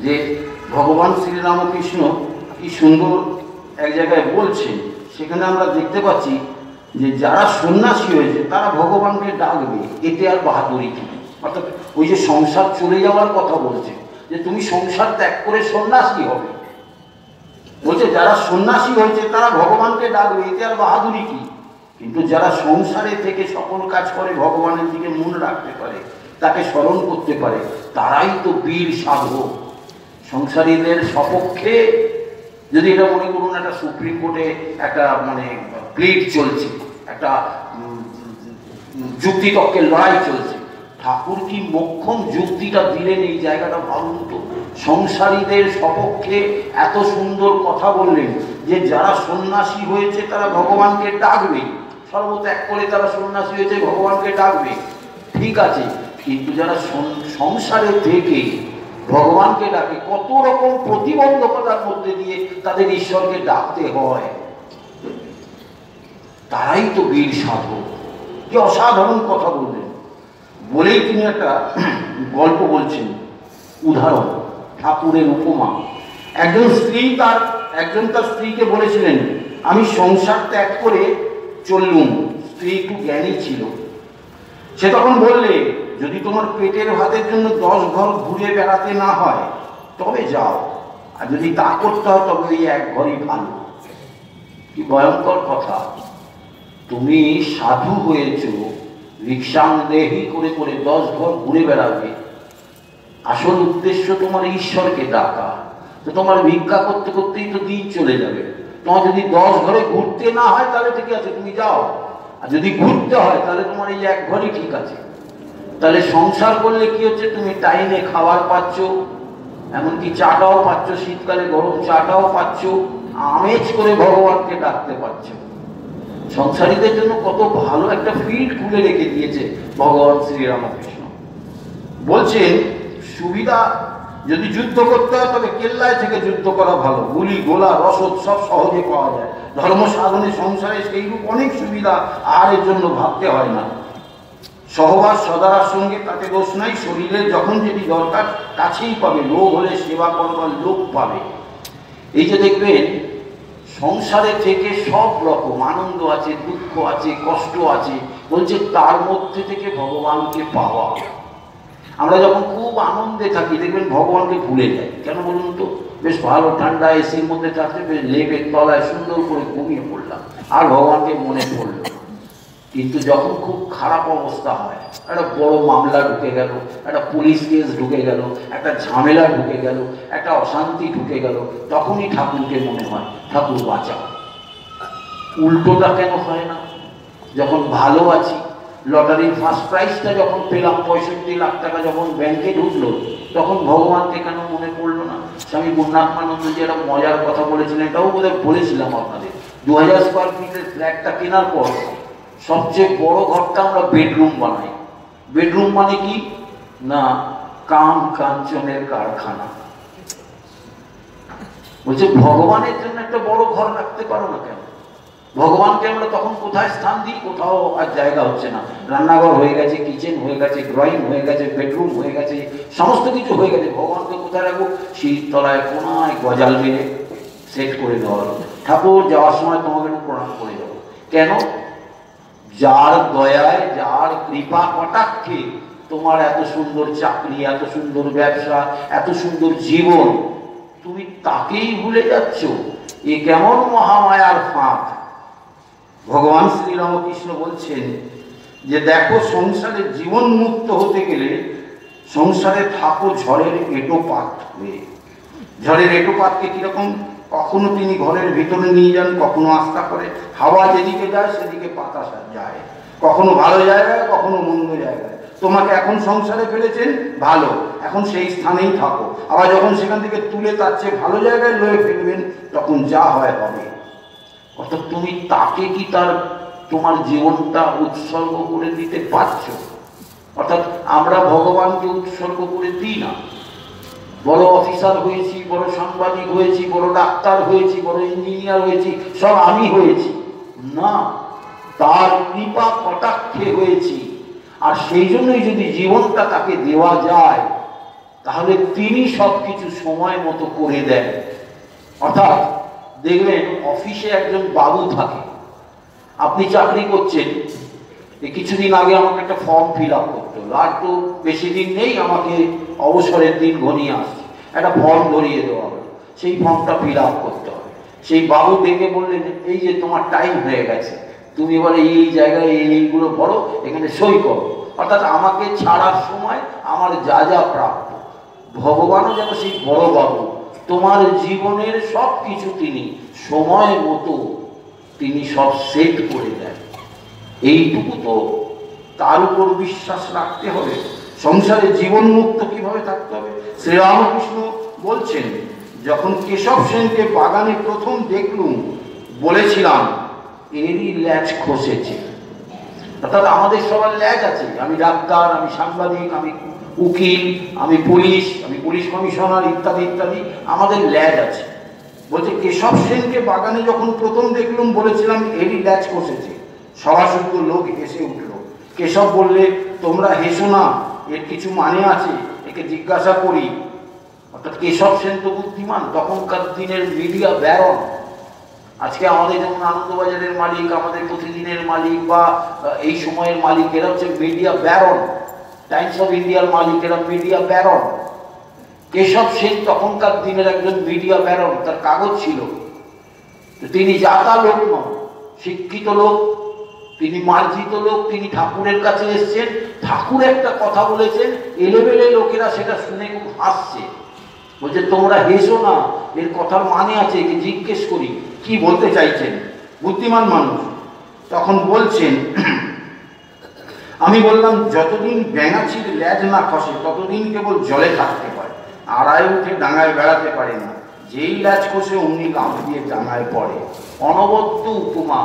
যে ভগবান শ্রীরামকৃষ্ণ কি সুন্দর এক জায়গায় বলছেন। সেখানে আমরা দেখতে পাচ্ছি যে যারা সন্ন্যাসী হয়েছে তারা ভগবানকে ডাকবে, এতে আর বাহাদুরি কি। অর্থাৎ ওই যে সংসার চলে যাওয়ার কথা বলছে, যে তুমি সংসার ত্যাগ করে সন্ন্যাসী হবে, বলছে যারা সন্ন্যাসী হয়েছে তারা ভগবানকে ডাকবে, এতে আর বাহাদুরি কি। কিন্তু যারা সংসারে থেকে সকল কাজ করে ভগবানের দিকে মন রাখতে পারে, তাকে স্মরণ করতে পারে, তারাই তো বীর সাধক। সংসারীদের সপক্ষে যদি এটা মনে করুন একটা সুপ্রিম কোর্টে একটা প্লিট চলছে, একটা যুক্তিতর্কের লড়াই চলছে, ঠাকুর কি মোক্ষম যুক্তিটা দিলেন এই জায়গাটা ভাবুন তো। সংসারীদের সপক্ষে এত সুন্দর কথা বললেন যে যারা সন্ন্যাসী হয়েছে তারা ভগবানকে ডাকবে, সর্বত্যাগ করে তারা সন্ন্যাসী হয়েছে ভগবানকে ডাকবে, ঠিক আছে। কিন্তু যারা সংসারে থেকে ভগবানকে ডাকে, কত রকম প্রতিবন্ধকতার মধ্যে দিয়ে তাদের ঈশ্বরকে ডাকতে হয়, তারাই তো বীর সাধক। কি অসাধারণ কথা বললেন। বলেই তিনি একটা গল্প বলছেন, উদাহরণ, ঠাকুরের উপমা। একজন তার স্ত্রীকে বলেছিলেন আমি সংসার ত্যাগ করে চললুম। স্ত্রী একটু জ্ঞানী ছিল। সে তখন বললে যদি তোমার পেটের ভাতের জন্য 10 ঘর ঘুরে বেড়াতে না হয় তবে যাও, আর যদি তা করতে হয় তবে ওই এক ঘরই ভালো। কি ভয়ঙ্কর কথা। তুমি সাধু হয়েছ, রিক্সাংদেহি করে করে 10 ঘর ঘুরে বেড়াবে, আসল উদ্দেশ্য তোমার ঈশ্বরকে ডাকা। তো তোমার ভিক্ষা করতে করতেই তো দিন চলে যাবে। তোমার যদি 10 ঘরে ঘুরতে না হয় তাহলে ঠিক আছে, তুমি যাও। আর যদি ঘুরতে হয় তাহলে তোমার এই এক ঘরই ঠিক আছে। তাহলে সংসার করলে কি হচ্ছে, তুমি টাইমে খাবার পাচ্ছ, এমনকি চাটাও পাচ্ছ, শীতকালে গরম চাটাও পাচ্ছ, আমেজ করে ভগবানকে ডাকতে পারছ। সংসারীদের জন্য কত ভালো একটা ফিল্ড খুলে রেখে দিয়েছে ভগবান শ্রীরামকৃষ্ণ। বলছেন সুবিধা, যদি যুদ্ধ করতে হয় তবে কেল্লায় থেকে যুদ্ধ করা ভালো, গুলি গোলা রসদ সব সহজে পাওয়া যায়। ধর্ম সাধনে সংসারে সেইরূপ অনেক সুবিধা, আর এর জন্য ভাবতে হয় না। সহবাস সদারার সঙ্গে তাতে দোষ নাই, শরীরের যখন যেটি দরকার কাছেই পাবে, লোক হলে সেবা করবার লোক পাবে। এই যে দেখবেন সংসারে থেকে সব রকম আনন্দ আছে, দুঃখ আছে, কষ্ট আছে, বলছে তার মধ্যে থেকে ভগবানকে পাওয়া। আমরা যখন খুব আনন্দে থাকি দেখবেন ভগবানকে ভুলে যাই, কেন বলুন তো? বেশ ভালো ঠান্ডা এসির মধ্যে থাকতে বেশ লেপের তলায় সুন্দর করে ঘুমিয়ে পড়লাম, আর ভগবানকে মনে পড়লো। কিন্তু যখন খুব খারাপ অবস্থা হয়, একটা বড় মামলা ঢুকে গেল, একটা পুলিশ কেস ঢুকে গেল, একটা ঝামেলা ঢুকে গেল, একটা অশান্তি ঢুকে গেল, তখনই ঠাকুরকে মনে হয় ঠাকুর বাঁচাও। উল্টোটা কেন হয় না? যখন ভালো আছি, লটারির ফার্স্ট প্রাইজটা যখন পেলাম, 65 লাখ টাকা যখন ব্যাংকে ঢুকলো, তখন ভগবানকে কেন মনে পড়লো না? স্বামী গুণাত্মানন্দজি একটা মজার কথা বলেছিলেন, এটাও বোধহয় বলেছিলাম আপনাদের। 2000 স্কোয়ার ফিটের ফ্ল্যাটটা কেনার পর সবচেয়ে বড় ঘরটা আমরা বেডরুম বানাই। বেডরুম মানে কি না, কাম কাঞ্চনের কারখানা। বলছে ভগবানের জন্য একটা বড় ঘর রাখতে পারো না কেন? ভগবানকে আমরা তখন কোথায় স্থান দিই? কোথাও আর জায়গা হচ্ছে না। রান্নাঘর হয়ে গেছে, কিচেন হয়ে গেছে, ড্রয়িং হয়ে গেছে, বেডরুম হয়ে গেছে, সমস্ত কিছু হয়ে গেছে। ভগবানকে কোথায় রাখবো? শীততলায় কোনায় গজাল মেরে সেট করে দেওয়া হলো। ঠাকুর যাওয়ার সময় তোমাকে একটু প্রণাম করে যাবো। কেন? যার দয়ায়, যার কৃপা কটাক্ষে তোমার এত সুন্দর চাকরি, এত সুন্দর ব্যবসা, এত সুন্দর জীবন, তুমি তাকেই ভুলে যাচ্ছ। এ কেমন মহামায়ার ফাঁক! ভগবান শ্রীরামকৃষ্ণ বলছেন যে দেখো, সংসারে জীবন মুক্ত হতে গেলে সংসারে থাকো ঝড়ের এঁটোপাত হয়ে। ঝড়ের এঁটোপাতকে কিরকম? কখনো তিনি ঘরের ভিতরে নিয়ে যান, কখনো আস্থা করে। হাওয়া যেদিকে যায় সেদিকে পাতা যায়, কখনো ভালো জায়গায়, কখনো মন্দ জায়গায়। তোমাকে এখন সংসারে ফেলেছেন, ভালো, এখন সেই স্থানেই থাকো। আবার যখন সেখান থেকে তুলে তার চেয়ে ভালো জায়গায় লয়ে ফেলবেন, তখন যা হয় হবে। অর্থাৎ তুমি তাকে কি তোমার জীবনটা উৎসর্গ করে দিতে পারছো? অর্থাৎ আমরা ভগবানকে উৎসর্গ করে দিই না। বড় অফিসার হয়েছি, বড় সাংবাদিক হয়েছি, বড় ডাক্তার হয়েছি, বড় ইঞ্জিনিয়ার হয়েছি, সব আমি হয়েছি না, তার কৃপা কটাক্ষে হয়েছি। আর সেই জন্যই যদি জীবনটা তাকে দেওয়া যায়, তাহলে তিনি সবকিছু সময় মতো করে দেন। অর্থাৎ দেখবেন অফিসে একজন বাবু থাকে, আপনি চাকরি করছেন। কিছুদিন আগে আমাকে একটা ফর্ম ফিল আপ করতে হলো, আর তো বেশি দিন নেই, আমাকে অবসরের দিন ঘনিয়ে আসছে। একটা ফর্ম ধরিয়ে দেওয়া হলো, সেই ফর্মটা ফিল আপ করতে হবে। সেই বাবু দেখে বললেন, এই যে তোমার টাইম হয়ে গেছে, তুমি এবার এই জায়গায় এইগুলো ভরো, এখানে সই করো। অর্থাৎ আমাকে ছাড়ার সময় আমার যা যা প্রাপ্য, ভগবানও যেন সেই বড় বাবু, তোমার জীবনের সব কিছু তিনি সময় মতো তিনি সব সেট করে দেন। এইটুকু তো তার উপর বিশ্বাস রাখতে হবে। সংসারে জীবন মুক্ত কিভাবে থাকতে হবে? শ্রীরামকৃষ্ণ বলছেন, যখন কেশব সেনকে বাগানে প্রথম দেখলুম, বলেছিলাম এরই ল্যাজ খসেছে। অর্থাৎ আমাদের সবার ল্যাজ আছে। আমি ডাক্তার, আমি সাংবাদিক, আমি উকিল, আমি পুলিশ কমিশনার, ইত্যাদি ইত্যাদি, আমাদের ল্যাজ আছে। বলছে কেশব সেনকে বাগানে যখন প্রথম দেখলুম, বলেছিলাম এরই ল্যাজ খসেছে। সভাসুদ্ধ লোক হেসে উঠল। কেশব বললে, তোমরা হেসো না, এর কিছু মানে আছে, একে জিজ্ঞাসা করি। অর্থাৎ কেশব সেন তো বুদ্ধিমান, তখনকার দিনের মিডিয়া ব্যারন। আজকে আমাদের যেমন আনন্দবাজারের মালিক, আমাদের প্রতিদিনের মালিক, বা এই সময়ের মালিক, এরা হচ্ছে মিডিয়া ব্যারন। টাইমস অফ ইন্ডিয়ার মালিক, এরা মিডিয়া ব্যারন। কেশব সেন তখনকার দিনের একজন মিডিয়া ব্যারন, তার কাগজ ছিল। তিনি জাতা লোক নন, শিক্ষিত লোক, তিনি মার্জিত লোক, তিনি ঠাকুরের কাছে এসছেন। ঠাকুর একটা কথা বলেছেন, এলেবেলে লোকেরা সেটা শুনে খুব হাসছে। বলছে তোমরা হেসো না, এর কথার মানে আছে, একে জিজ্ঞেস করি কি বলতে চাইছেন। বুদ্ধিমান মানুষ। তখন বলছেন, আমি বললাম যতদিন ব্যাঙাচির ল্যাজ না খসে ততদিন কেবল জলে থাকতে পারে, আড়ায় উঠে ডাঙায় বেড়াতে পারে না। যেই ল্যাজ খসে অমনি লাফ দিয়ে ডাঙায় পড়ে। অনবদ্য উপমা।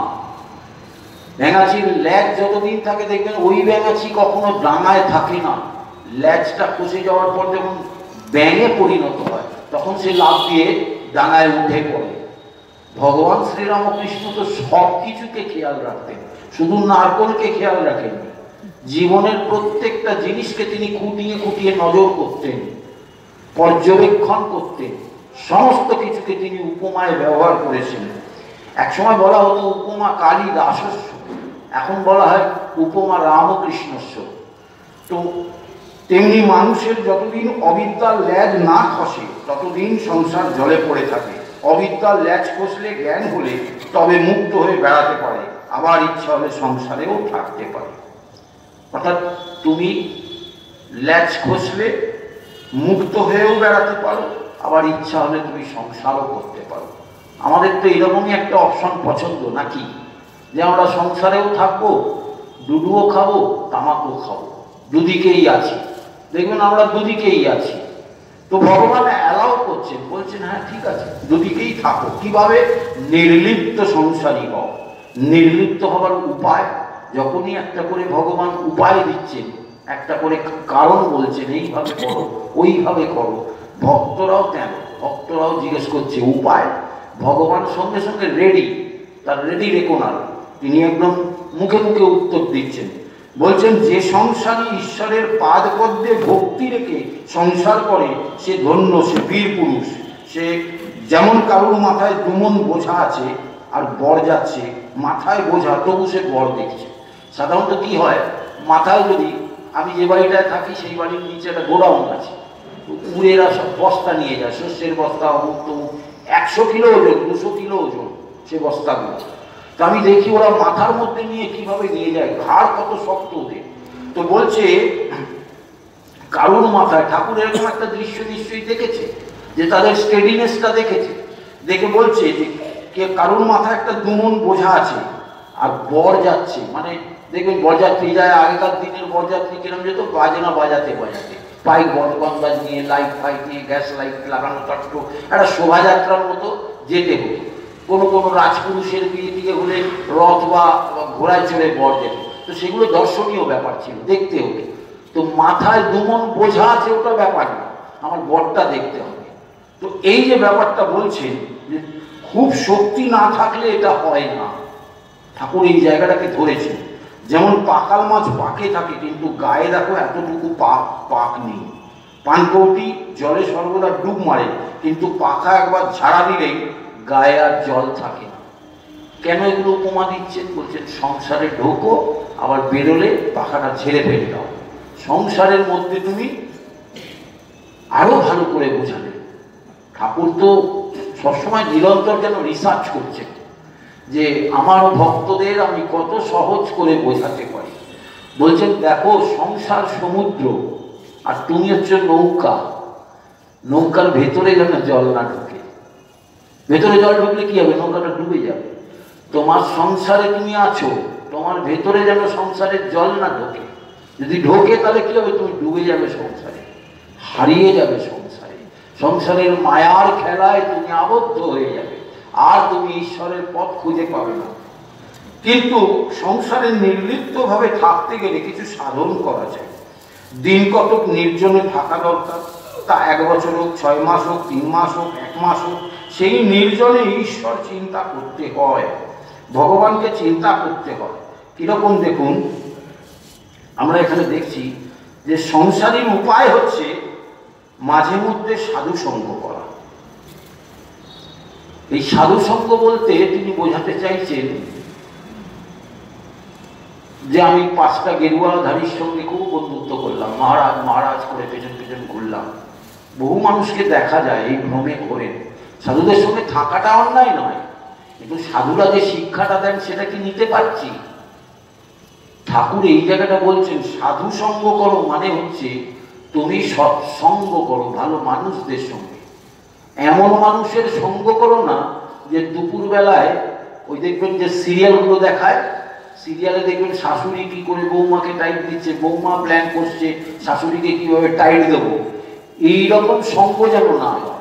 ব্যাঙাচির ল্যাজ যতদিন থাকে দেখবেন ওই ব্যাঙাচি কখনো ডাঙায় থাকে না। ল্যাজটা খসে যাওয়ার পর যখন ব্যাঙে পরিণত হয়, তখন সে লাফ দিয়ে ডাঙায় উঠে পড়ে। ভগবান শ্রীরামকৃষ্ণ তো সব কিছুকে খেয়াল রাখতেন, শুধু নারকলকে খেয়াল রাখেননি। জীবনের প্রত্যেকটা জিনিসকে তিনি খুঁটিয়ে খুঁটিয়ে নজর করতেন, পর্যবেক্ষণ করতেন। সমস্ত কিছুকে তিনি উপমায় ব্যবহার করেছেন। একসময় বলা হতো উপমা কালী দাসস্য, এখন বলা হয় উপমা রামকৃষ্ণস্য। তো তেমনি মানুষের যতদিন অবিদ্যার ল্যাজ না খসে ততদিন সংসার জলে পড়ে থাকে। অবিদ্যার ল্যাজ খসলে, জ্ঞান হলে তবে মুক্ত হয়ে বেড়াতে পারে, আবার ইচ্ছা হলে সংসারেও থাকতে পারে। অর্থাৎ তুমি ল্যাজ খসলে মুক্ত হয়েও বেড়াতে পারো, আবার ইচ্ছা হলে তুমি সংসারও করতে পারো। আমাদের তো এরকমই একটা অপশন পছন্দ নাকি, যে আমরা সংসারেও থাকবো, ডুডুও খাবো, তামাকও খাবো, দুদিকেই আছি। দেখবেন আমরা দুদিকেই আছি। তো ভগবান অ্যালাউ করছেন, বলছেন হ্যাঁ ঠিক আছে, দুদিকেই থাকো। কিভাবে? নির্লিপ্ত সংসারী হও। নির্লিপ্ত হবার উপায়, যখনই একটা করে ভগবান উপায় দিচ্ছেন, একটা করে কারণ বলছেন, এইভাবে করো, ওইভাবে করো, ভক্তরাও জিজ্ঞেস করছে উপায়। ভগবান সঙ্গে সঙ্গে রেডি। তার রেডি রেকনার, তিনি একদম মুখে মুখে উত্তর দিচ্ছেন। বলছেন, যে সংসারী ঈশ্বরের পাদ পদ্মে ভক্তি রেখে সংসার করে সে ধন্য, সে বীর পুরুষ। সে যেমন কারোর মাথায় দুমন বোঝা আছে আর বর যাচ্ছে, মাথায় বোঝা তবু সে বর দেখছে। সাধারণত কি হয়, মাথায় যদি, আমি যে বাড়িটায় থাকি সেই বাড়ির নিচে একটা গোডাউন আছে, উড়েরা সব বস্তা নিয়ে যায়, শস্যের বস্তা, অমুক তমুক, 100 কিলো ওজন, 200 কিলো ওজন সে বস্তাগুলো। তা আমি দেখি ওরা মাথার মধ্যে নিয়ে কিভাবে নিয়ে যায়, ঘাড় কত শক্ত ওদের। তো বলছে, কারুর মাথায়, ঠাকুর এরকম একটা দৃশ্য নিশ্চয়ই দেখেছে, যে তাদের স্টেডিনেসটা দেখেছে, দেখে বলছে যে কারুর মাথায় একটা দুমন বোঝা আছে আর বর যাচ্ছে, মানে দেখবেন বরযাত্রী যায়, আগেকার দিনের বরযাত্রী কিরম যেত, বাজনা বাজাতে বাজাতে, পাইক বটগন্দাজ নিয়ে, লাইট ফাইট নিয়ে, গ্যাস লাইট লাগানো থাকতো, একটা শোভাযাত্রার মতো যেতে হতো। কোনো কোনো রাজপুরুষের বিয়ে টিয়ে হলে রথ বা ঘোড়ায় চড়ে বর যেত, তো সেগুলো দর্শনীয় ব্যাপার ছিল, দেখতে হতো। তো মাথায় দুমন বোঝা আছে ওটা ব্যাপার না, আমার বরটা দেখতে হবে। তো এই যে ব্যাপারটা বলছেন, যে খুব শক্তি না থাকলে এটা হয় না, ঠাকুর এই জায়গাটাকে ধরেছেন। যেমন পাকাল মাছ পাকে থাকে, কিন্তু গায়ে দেখো এতটুকু পাক নেই। পানকৌটি জলে সর্বদা ডুব মারে, কিন্তু পাখা একবার ঝাড়া দিলেই গায়ে আর জল থাকে না। কেন এগুলো উপমা দিচ্ছেন? বলছেন, সংসারে ঢোকো, আবার বেরোলে পাখাটা ঝেড়ে ফেলে দাও। সংসারের মধ্যে তুমি আরো ভালো করে বোঝালে। ঠাকুর তো সবসময় নিরন্তর যেন রিসার্চ করছেন, যে আমার ভক্তদের আমি কত সহজ করে বোঝাতে পারি। বলছেন, দেখো সংসার সমুদ্র, আর তুমি হচ্ছে নৌকা, নৌকার ভেতরে যেন জল না ঢুকে। ভেতরে জল ঢুকলে কি হবে? নৌকাটা ডুবে যাবে। তোমার সংসারে তুমি আছো, তোমার ভেতরে যেন সংসারের জল না ঢোকে। যদি ঢোকে তাহলে কি হবে? তুমি ডুবে যাবে সংসারে, হারিয়ে যাবে সংসারে, সংসারের মায়ার খেলায় তুমি আবদ্ধ হয়ে যাবে, আর তুমি ঈশ্বরের পথ খুঁজে পাবে না। কিন্তু সংসারে নির্লিপ্তভাবে থাকতে গেলে কিছু সাধন করা যায়। দিন কতক নির্জনে থাকা দরকার, তা 1 বছর হোক, 6 মাস হোক, 3 মাস হোক, 1 মাস হোক। সেই নির্জনে ঈশ্বর চিন্তা করতে হয়, ভগবানকে চিন্তা করতে হয়। কিরকম দেখুন, আমরা এখানে দেখছি যে সংসারের উপায় হচ্ছে মাঝে মধ্যে সাধু সঙ্গ করা। এই সাধু সঙ্গ বলতে তিনি বোঝাতে চাইছেন যে আমি 5টা গেরুয়াধারীর সঙ্গে খুব বন্ধুত্ব করলাম, মহারাজ মহারাজ করে পেছন পেছন ঘুরলাম। বহু মানুষকে দেখা যায় এই ভ্রমে ঘোরেন। সাধুদের সঙ্গে থাকাটা অন্যায় নয়, কিন্তু সাধুরা যে শিক্ষাটা দেন সেটা কি নিতে পারছি? ঠাকুর এই জায়গাটা বলছেন, সাধু সঙ্গ করো মানে হচ্ছে তুমি সৎসঙ্গ করো ভালো মানুষদের সঙ্গে। এমন মানুষের সঙ্গ করো না যে দুপুরবেলায় ওই দেখবেন যে সিরিয়ালগুলো দেখায়, সিরিয়ালে দেখবেন শাশুড়ি কি করে বৌমাকে টাইট দিচ্ছে, বৌমা প্ল্যান করছে শাশুড়িকে কিভাবে টাইট দেবো। এইরকম সঙ্গ যেন না হয়।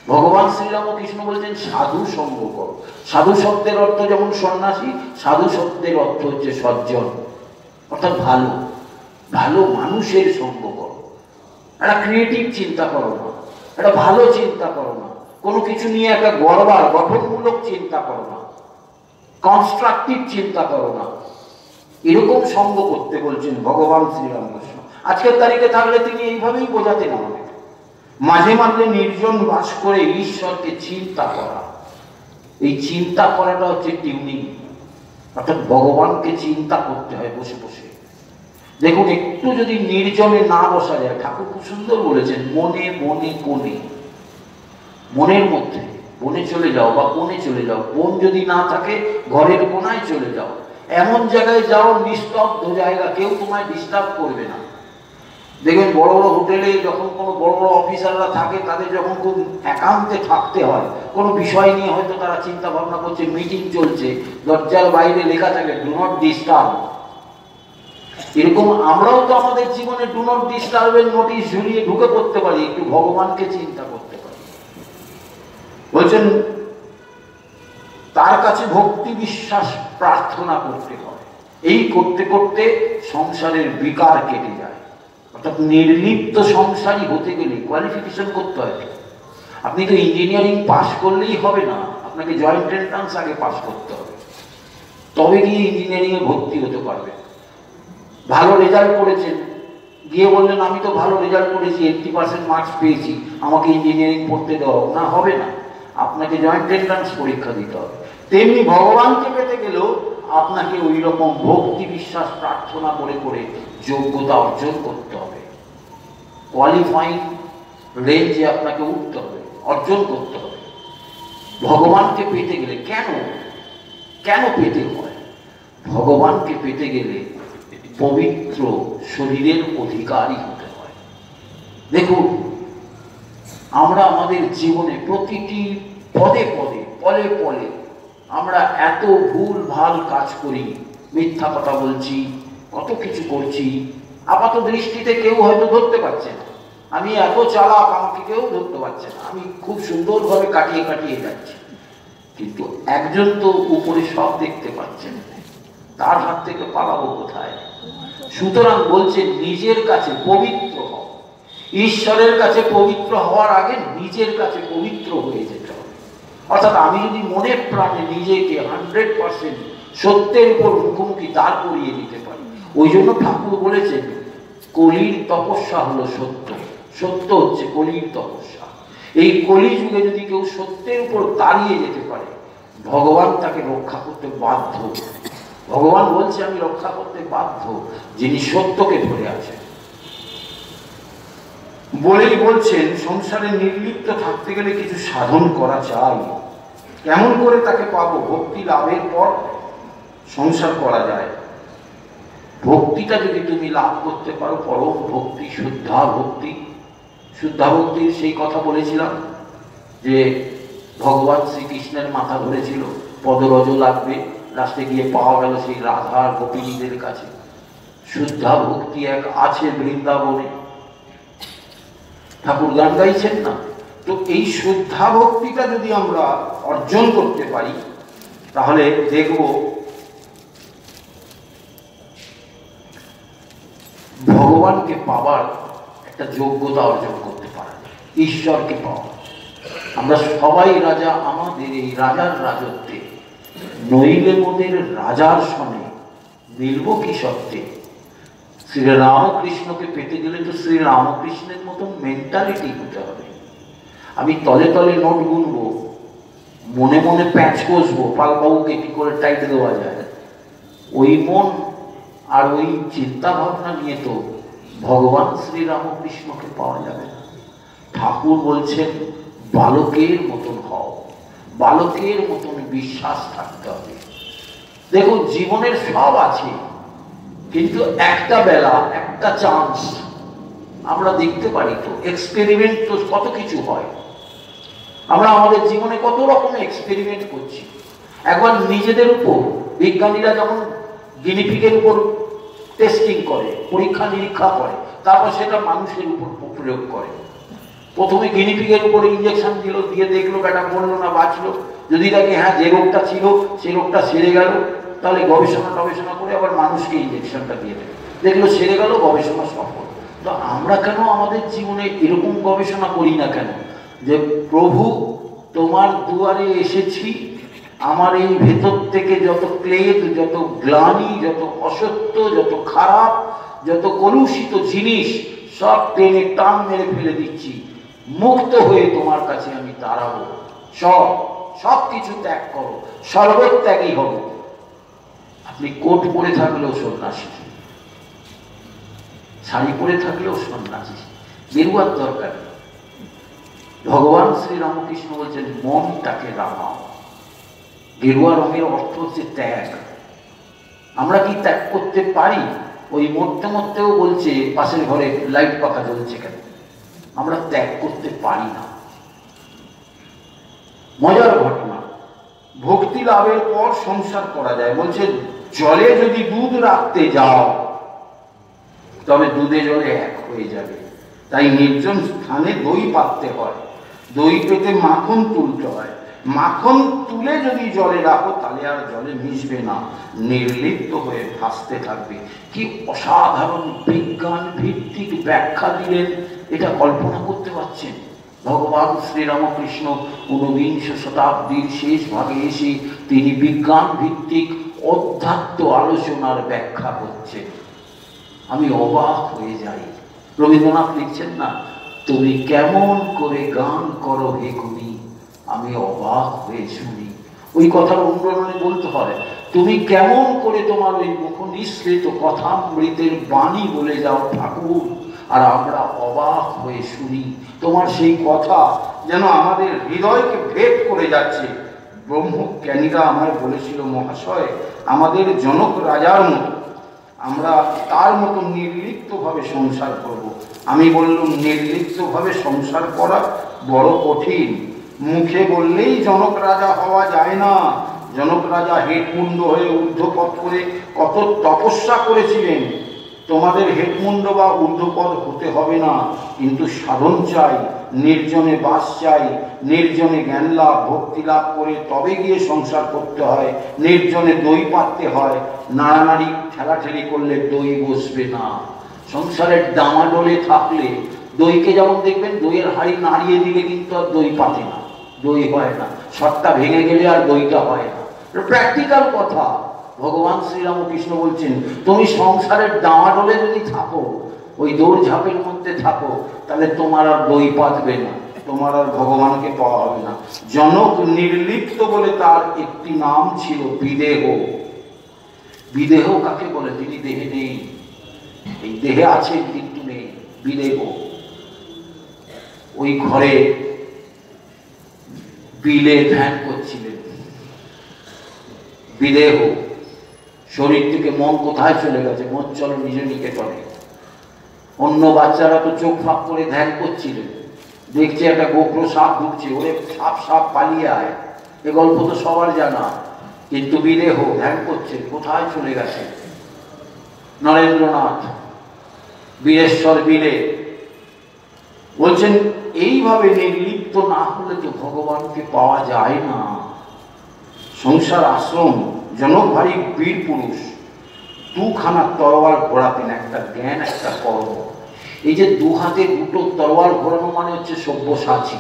ভগবান শ্রীরামকৃষ্ণ বলছেন সাধু সঙ্গ করো। সাধু শব্দের অর্থ যেমন সন্ন্যাসী, সাধু শব্দের অর্থ হচ্ছে সজ্জন, অর্থাৎ ভালো ভালো মানুষের সঙ্গ করো। একটা ক্রিয়েটিভ চিন্তা করো না, একটা ভালো চিন্তা করো না, কোনো কিছু নিয়ে একটা গঠনমূলক চিন্তা করো না, কনস্ট্রাকটিভ চিন্তা করো না। এরকম সঙ্গ করতে বলছেন ভগবান শ্রীরামকৃষ্ণ। আজকের তারিখে থাকলে তিনি এইভাবেই বোঝাতেন আমাদের। মাঝে মাঝে নির্জন বাস করে ঈশ্বরকে চিন্তা করা, এই চিন্তা করাটা হচ্ছে টিউনিং, অর্থাৎ ভগবানকে চিন্তা করতে হয় বসে বসে। দেখুন, একটু যদি নির্জনে না বসা যায়, ঠাকুর খুব সুন্দর বলেছেন, মনে মনে কোণে, মনের মধ্যে বনে চলে যাও বা কোণে চলে যাও। বন যদি না থাকে ঘরের কোণায় চলে যাও, এমন জায়গায় যাও নিস্তব্ধ জায়গা, কেউ তোমায় ডিস্টার্ব করবে না। দেখবেন বড় বড় হোটেলে যখন কোনো বড় বড় অফিসাররা থাকে, তাদের যখন খুব একান্তে থাকতে হয়, কোনো বিষয় নিয়ে হয়তো তারা চিন্তা ভাবনা করছে, মিটিং চলছে, দরজার বাইরে লেখা থাকে ডু নট ডিস্টার্ব। এরকম আমরাও তো আমাদের জীবনে ডু নট ডিস্টার্বের নোটিশ ঝুলিয়ে ঢুকে পড়তে পারি, একটু ভগবানকে চিন্তা করতে পারি। বলছেন তার কাছে ভক্তি বিশ্বাস প্রার্থনা করতে হয়। এই করতে করতে সংসারের বিকার কেটে যায়। অর্থাৎ নির্লিপ্ত সংসারী হতে গেলে কোয়ালিফিকেশন করতে হয়। আপনি তো ইঞ্জিনিয়ারিং পাস করলেই হবে না, আপনাকে জয়েন্ট এন্ট্রান্স আগে পাস করতে হবে, তবে গিয়ে ইঞ্জিনিয়ারিংয়ে ভর্তি হতে পারবে। ভালো রেজাল্ট করেছেন, গিয়ে বললেন আমি তো ভালো রেজাল্ট করেছি, 80% মার্কস পেয়েছি, আমাকে ইঞ্জিনিয়ারিং পড়তে দেওয়া না, হবে না, আপনাকে জয়েন্ট এন্ট্রান্স পরীক্ষা দিতে হবে। তেমনি ভগবানকে পেতে গেলেও আপনাকে ওই রকম ভক্তি বিশ্বাস প্রার্থনা করে করে যোগ্যতা অর্জন করতে হবে, কোয়ালিফাইং রেঞ্জে আপনাকে উঠতে হবে, অর্জন করতে হবে। ভগবানকে পেতে গেলে কেন কেন পেতে হয়? ভগবানকে পেতে গেলে পবিত্র শরীরের অধিকারী হতে হয়। দেখুন, আমরা আমাদের জীবনে প্রতিটি পদে পদে পলে পলে আমরা এত ভুল ভাল কাজ করি, মিথ্যা কথা বলছি, কত কিছু করছি, আপাত দৃষ্টিতে কেউ হয়তো ধরতে পারছে না, আমি এত চালাক আমাকে কেউ ধরতে পারছে না, আমি খুব সুন্দরভাবে কাটিয়ে কাটিয়ে যাচ্ছি। কিন্তু একজন তো উপরে সব দেখতে পাচ্ছেন, তার হাত থেকে পালাবো কোথায়? সুতরাং বলছে নিজের কাছে পবিত্র হও। ঈশ্বরের কাছে পবিত্র হওয়ার আগে নিজের কাছে পবিত্র হয়ে যেতে হবে। অর্থাৎ আমি যদি মনে প্রাণে নিজেকে 100% সত্যের উপর মুখোমুখি দাঁড় করিয়ে দিতে পারি, ওই জন্য ঠাকুর বলেছেন কলির তপস্যা হলো সত্য, সত্য হচ্ছে কলির তপস্যা। এই কলি যুগে যদি কেউ সত্যের উপর দাঁড়িয়ে যেতে পারে, ভগবান তাকে রক্ষা করতে বাধ্য। ভগবান বলছে আমি রক্ষা করতে বাধ্য যিনি সত্যকে ধরে আছেন। বলেই বলছেন সংসারে নির্লিপ্ত থাকতে গেলে কিছু সাধন করা চাই। কেমন করে তাকে পাবো? ভক্তি লাভের পর সংসার করা যায়। ভক্তিটা যদি তুমি লাভ করতে পারো, পরম ভক্তি, শুদ্ধা ভক্তি। শুদ্ধা ভক্তির সেই কথা বলেছিলাম যে ভগবান শ্রীকৃষ্ণের মাথা ধরেছিল, পদরজ লাগবে, লাস্টে গিয়ে পাওয়া গেল সেই রাধার গোপিনীদের কাছে। শুদ্ধা ভক্তি এক আছে বৃন্দাবনে, ঠাকুর গান গাইছেন না? তো এই শুদ্ধা ভক্তিটা যদি আমরা অর্জন করতে পারি, তাহলে দেখব ভগবানকে পাওয়ার একটা যোগ্যতা অর্জন করতে পারা যায়, ঈশ্বরকে পাওয়া। আমরা সবাই রাজা, আমাদের এই রাজার রাজত্বে নইলে মোদের রাজার সনে মিলব কি সত্যে। শ্রীরামকৃষ্ণকে পেতে গেলে তো শ্রীরামকৃষ্ণের মতন মেন্টালিটি হতে হবে। আমি তলে তলে নোট গুনবো, মনে মনে প্যাঁচ কষবো, পালবাবুকে কি করে টাইট দেওয়া যায়, ওই মন আর ওই চিন্তা ভাবনা নিয়ে তো ভগবান শ্রীরামকৃষ্ণকে পাওয়া যাবে না। ঠাকুর বলছেন বালকের মতন হও, বালকের মতন বিশ্বাস থাকতে হবে। দেখুন, জীবনের সব আছে, কিন্তু একটা বেলা, একটা চান্স আমরা দেখতে পারি তো। এক্সপেরিমেন্ট তো কত কিছু হয়, আমরা আমাদের জীবনে কত রকমের এক্সপেরিমেন্ট করছি। একবার নিজেদের উপর বিজ্ঞানীরা যেমন গিনিপিগের উপর টেস্টিং করে, পরীক্ষা নিরীক্ষা করে, তারপর সেটা মানুষের উপর প্রয়োগ করে। প্রথমে গিনিপিগের উপরে ইঞ্জেকশন দিল, দিয়ে দেখলো বেটা মরলো না বাঁচলো। যদি দেখে হ্যাঁ যে রোগটা ছিল সেই রোগটা সেরে গেল, তাহলে গবেষণা করে আবার মানুষকে ইঞ্জেকশনটা দিয়ে দেবে, দেখলো সেরে গেল, গবেষণা সফল। তো আমরা কেন আমাদের জীবনে এরকম গবেষণা করি না কেন, যে প্রভু তোমার দুয়ারে এসেছি, আমার এই ভেতর থেকে যত ক্লেদ, যত গ্লানি, যত অসত্য, যত খারাপ, যত কলুষিত জিনিস সব টেনে টান মেরে ফেলে দিচ্ছি, মুক্ত হয়ে তোমার কাছে আমি দাঁড়াবো। সব কিছু ত্যাগ করো, সর্বত্যাগী হব। আপনি কোট পরে থাকলেও সন্ন্যাসী, শাড়ি পরে থাকলেও সন্ন্যাসী, বেরুয়ার দরকার। ভগবান শ্রীরামকৃষ্ণ বলছেন মনটাকে রামাও। গেরুয়া রঙের অর্থ হচ্ছে ত্যাগ। আমরা কি ত্যাগ করতে পারি? ওই মরতে মরতেও বলছে পাশের ঘরে লাইট পাখা জ্বলছে কেন, আমরা ত্যাগ করতে পারি না। মজার ঘটনা, ভক্তি লাভের পর সংসার করা যায়। বলছে জলে যদি দুধ রাখতে যাও তবে দুধে জলে এক হয়ে যাবে, তাই নির্জন স্থানে দই পাততে হয়, দই পেতে মাখন তুলতে হয়, মাখন তুলে যদি জলে রাখো তাহলে আর জলে মিশবে না, নির্লিপ্ত হয়ে ভাসতে থাকবে। কি অসাধারণ বিজ্ঞান ভিত্তিক ব্যাখ্যা দিলেন, এটা কল্পনা করতে পারছেন? ভগবান শ্রীরামকৃষ্ণ ঊনবিংশ শতাব্দীর শেষ ভাগে এসে তিনি বিজ্ঞান ভিত্তিক অধ্যাত্ম আলোচনার ব্যাখ্যা করছেন। আমি অবাক হয়ে যাই। রবীন্দ্রনাথ লিখছেন না, তুমি কেমন করে গান করো হে গুণী, আমি অবাক হয়ে শুনি। ওই কথার অনুরণনে বলতে হয়, তুমি কেমন করে তোমার ওই মুখ নিঃসৃত কথামৃতের বাণী বলে যাও ঠাকুর, আর আমরা অবাক হয়ে শুনি। তোমার সেই কথা যেন আমাদের হৃদয়কে ভেদ করে যাচ্ছে। ব্রহ্মজ্ঞানীরা আমায় বলেছিল, মহাশয়, আমাদের জনক রাজার মতো আমরা তার মতো নির্লিপ্তভাবে সংসার করব। আমি বললাম, নির্লিপ্তভাবে সংসার করা বড় কঠিন। মুখে বললেই জনক রাজা হওয়া যায় না। জনক রাজা হেটমুণ্ড হয়ে ঊর্ধ্বপদ করে কত তপস্যা করেছিলেন। তোমাদের হেটমুণ্ড বা ঊর্ধ্বপদ হতে হবে না, কিন্তু সাধন চাই, নির্জনে বাস চাই, নির্জনে জ্ঞান লাভ ভক্তি লাভ করে তবে গিয়ে সংসার করতে হয়। নির্জনে দই পাততে হয়, নাড়ানাড়ি ঠেলাঠেলি করলে দই বসবে না। সংসারের ডামাডোলে থাকলে দইকে যেমন দেখবেন, দইয়ের হাঁড়ি নাড়িয়ে দিলে কিন্তু আর দই পাতে না, দই হয় না। শটটা ভেঙে গেলে আর দইটা হয় না। প্র্যাকটিক্যাল কথা। ভগবান শ্রীরামকৃষ্ণ বলছেন, তুমি সংসারের ডামাডোলে যদি থাকো, ওই দৌড়ঝাঁপের মধ্যে থাকো, তাহলে তোমার আর দই পাতবে না, তোমার আর ভগবানকে পাওয়া হবে না। জনক নির্লিপ্ত বলে তার একটি নাম ছিল বিদেহ। বিদেহ কাকে বলে? তিনি দেহে নেই, এই দেহে আছেন কিন্তু নেই, বিদেহ। ওই ঘরে বিলে ধ্যান করছিলেন। বিদেহ, শরীর থেকে মন কোথায় চলে গেছে? মন চলো নিজ নিকেতনে। অন্য বাচ্চারা তো চোখ ফাঁক করে ধ্যান করছিলেন, দেখছে একটা গোখরো সাপ ঢুকছে, ওরে সাপ সাপ পালিয়ে আয়, এ গল্প তো সবার জানা। কিন্তু বিদেহ ধ্যান করছে, কোথায় চলে গেছে? নরেন্দ্রনাথ বীরেশ্বর বিলে বলছেন, এইভাবে নির্লিপ্ত না হলে তো ভগবানকে পাওয়া যায় না। সংসার আশ্রম। জনক ভারী বীর পুরুষ, দুখানা তরোয়াল ঘোরাতেন, একটা জ্ঞান একটা কর্ম। এই যে দু হাতে দুটো তরোয়াল ঘোরানো মানে হচ্ছে সব্যসাচী।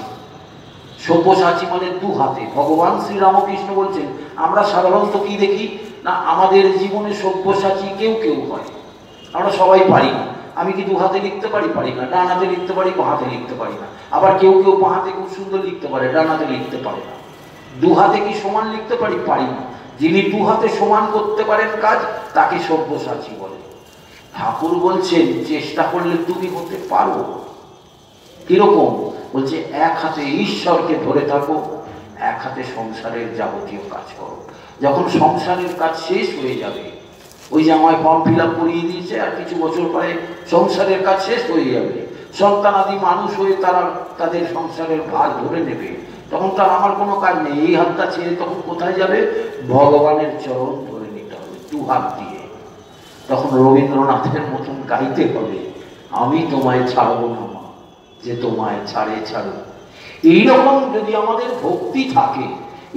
সব্যসাচী মানে দু হাতে। ভগবান শ্রীরামকৃষ্ণ বলছেন, আমরা সাধারণত কি দেখি না, আমাদের জীবনে সব্যসাচী কেউ কেউ হয়, আমরা সবাই পারি না। আমি কি দু হাতে লিখতে পারি? পারি না। ডান হাতে লিখতে পারি, বাঁ হাতে লিখতে পারি না। আবার কেউ কেউ বাঁ হাতে খুব সুন্দর লিখতে পারে, ডান হাতে লিখতে পারে না। দু হাতে কি সমান লিখতে পারি? পারি না। যিনি দু হাতে সমান করতে পারেন কাজ, তাকে সব্যসাচী বলে। ঠাকুর বলছেন, চেষ্টা করলে তুমি হতে পারো। কিরকম? বলছে, এক হাতে ঈশ্বরকে ধরে থাকো, এক হাতে সংসারের যাবতীয় কাজ করো। যখন সংসারের কাজ শেষ হয়ে যাবে, ওই যে আমায় ফর্ম ফিল আপ করিয়ে দিয়েছে, আর কিছু বছর পরে সংসারের কাজ শেষ হয়ে যাবে, সন্তানাদি মানুষ হয়ে তারা তাদের সংসারের ভার ধরে নেবে, তখন তার আমার কোনো কাজ নেই। এই হাতটা ছেড়ে তখন কোথায় যাবে? ভগবানের চরণ ধরে নিতে হবে দু হাত দিয়ে। তখন রবীন্দ্রনাথের মতন গাইতে হবে, আমি তোমায় ছাড়বো না মা, যে তোমায় ছাড়ে ছাড়ো। এইরকম যদি আমাদের ভক্তি থাকে,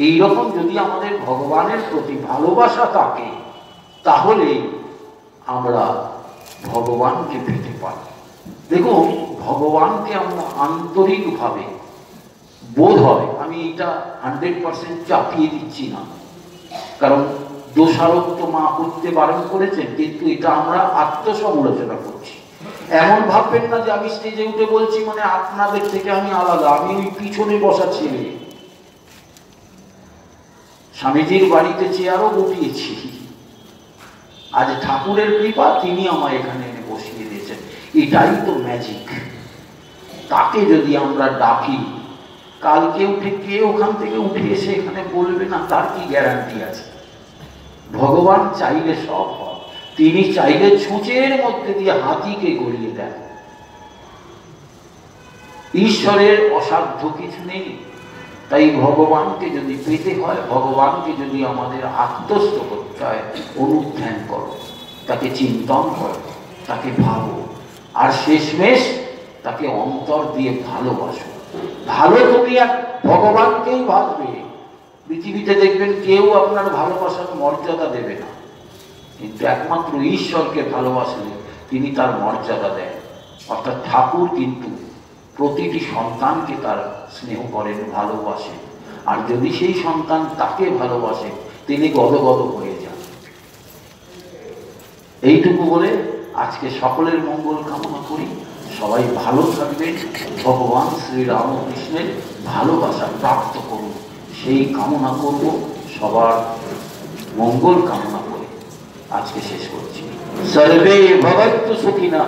এইরকম যদি আমাদের ভগবানের প্রতি ভালোবাসা থাকে, তাহলে আমরা ভগবানকে পেতে পারি। দেখুন, ভগবানকে আমরা আন্তরিকভাবে বোধ হয়, আমি এটা 100% চাপিয়ে দিচ্ছি না, কারণ দোষারোপ তো মা করতে বারণ করেছেন, কিন্তু এটা আমরা আত্মসমালোচনা করছি। এমন ভাববেন না যে আমি স্টেজে উঠে বলছি মানে আপনাদের থেকে আমি আলাদা। আমি ওই পিছনে বসা ছেলে, স্বামীজির বাড়িতে চেয়ারও বসিয়েছি। আজ ঠাকুরের কৃপা, তিনি আমায় এখানে এনে বসিয়ে দিয়েছেন। এটাই তো ম্যাজিক। তাকে যদি আমরা ডাকি, কালকে উঠে কে ওখান থেকে উঠে এসে এখানে বলবে না, তার কি গ্যারান্টি আছে? ভগবান চাইলে সব হয়। তিনি চাইলে ছুঁচের মধ্যে দিয়ে হাতিকে গড়িয়ে দেন। ঈশ্বরের অসাধ্য কিছু নেই। তাই ভগবানকে যদি পেতে হয়, ভগবানকে যদি আমাদের আত্মস্থ করতে হয়, অনুধ্যান করো, তাকে চিন্তন করো, তাকে ভাবো, আর শেষমেশ তাকে অন্তর দিয়ে ভালোবাসো। ভালো তুমি এক ভগবানকেই ভাববে। পৃথিবীতে দেখবেন কেউ আপনার ভালোবাসার মর্যাদা দেবে না, কিন্তু একমাত্র ঈশ্বরকে ভালোবাসলে তিনি তার মর্যাদা দেন। অর্থাৎ ঠাকুর কিন্তু প্রতিটি সন্তানকে তার স্নেহ করেন, ভালোবাসেন। আর যদি সেই সন্তান তাকে ভালোবাসে, তিনি গদগদ হয়ে যান। এইটুকু বলে আজকে সকলের মঙ্গল কামনা করি। সবাই ভালো থাকবেন, ভগবান শ্রীরামকৃষ্ণের ভালোবাসা প্রাপ্ত করুন, সেই কামনা করব। সবার মঙ্গল কামনা করে আজকে শেষ করছি। সর্বে ভবন্তু সুখিনঃ,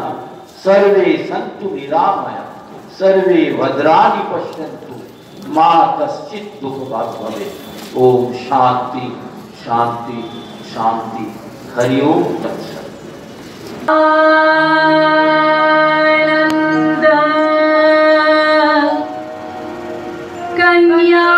সর্বে সন্তু নিরাময়া, সর্বে ভদ্রাণি পশ্যন্তু, মা কশ্চিৎ দুঃখভাগ ভবেৎ। ওম শান্তি শান্তি শান্তি। হরি ওম তৎসৎ। कन्या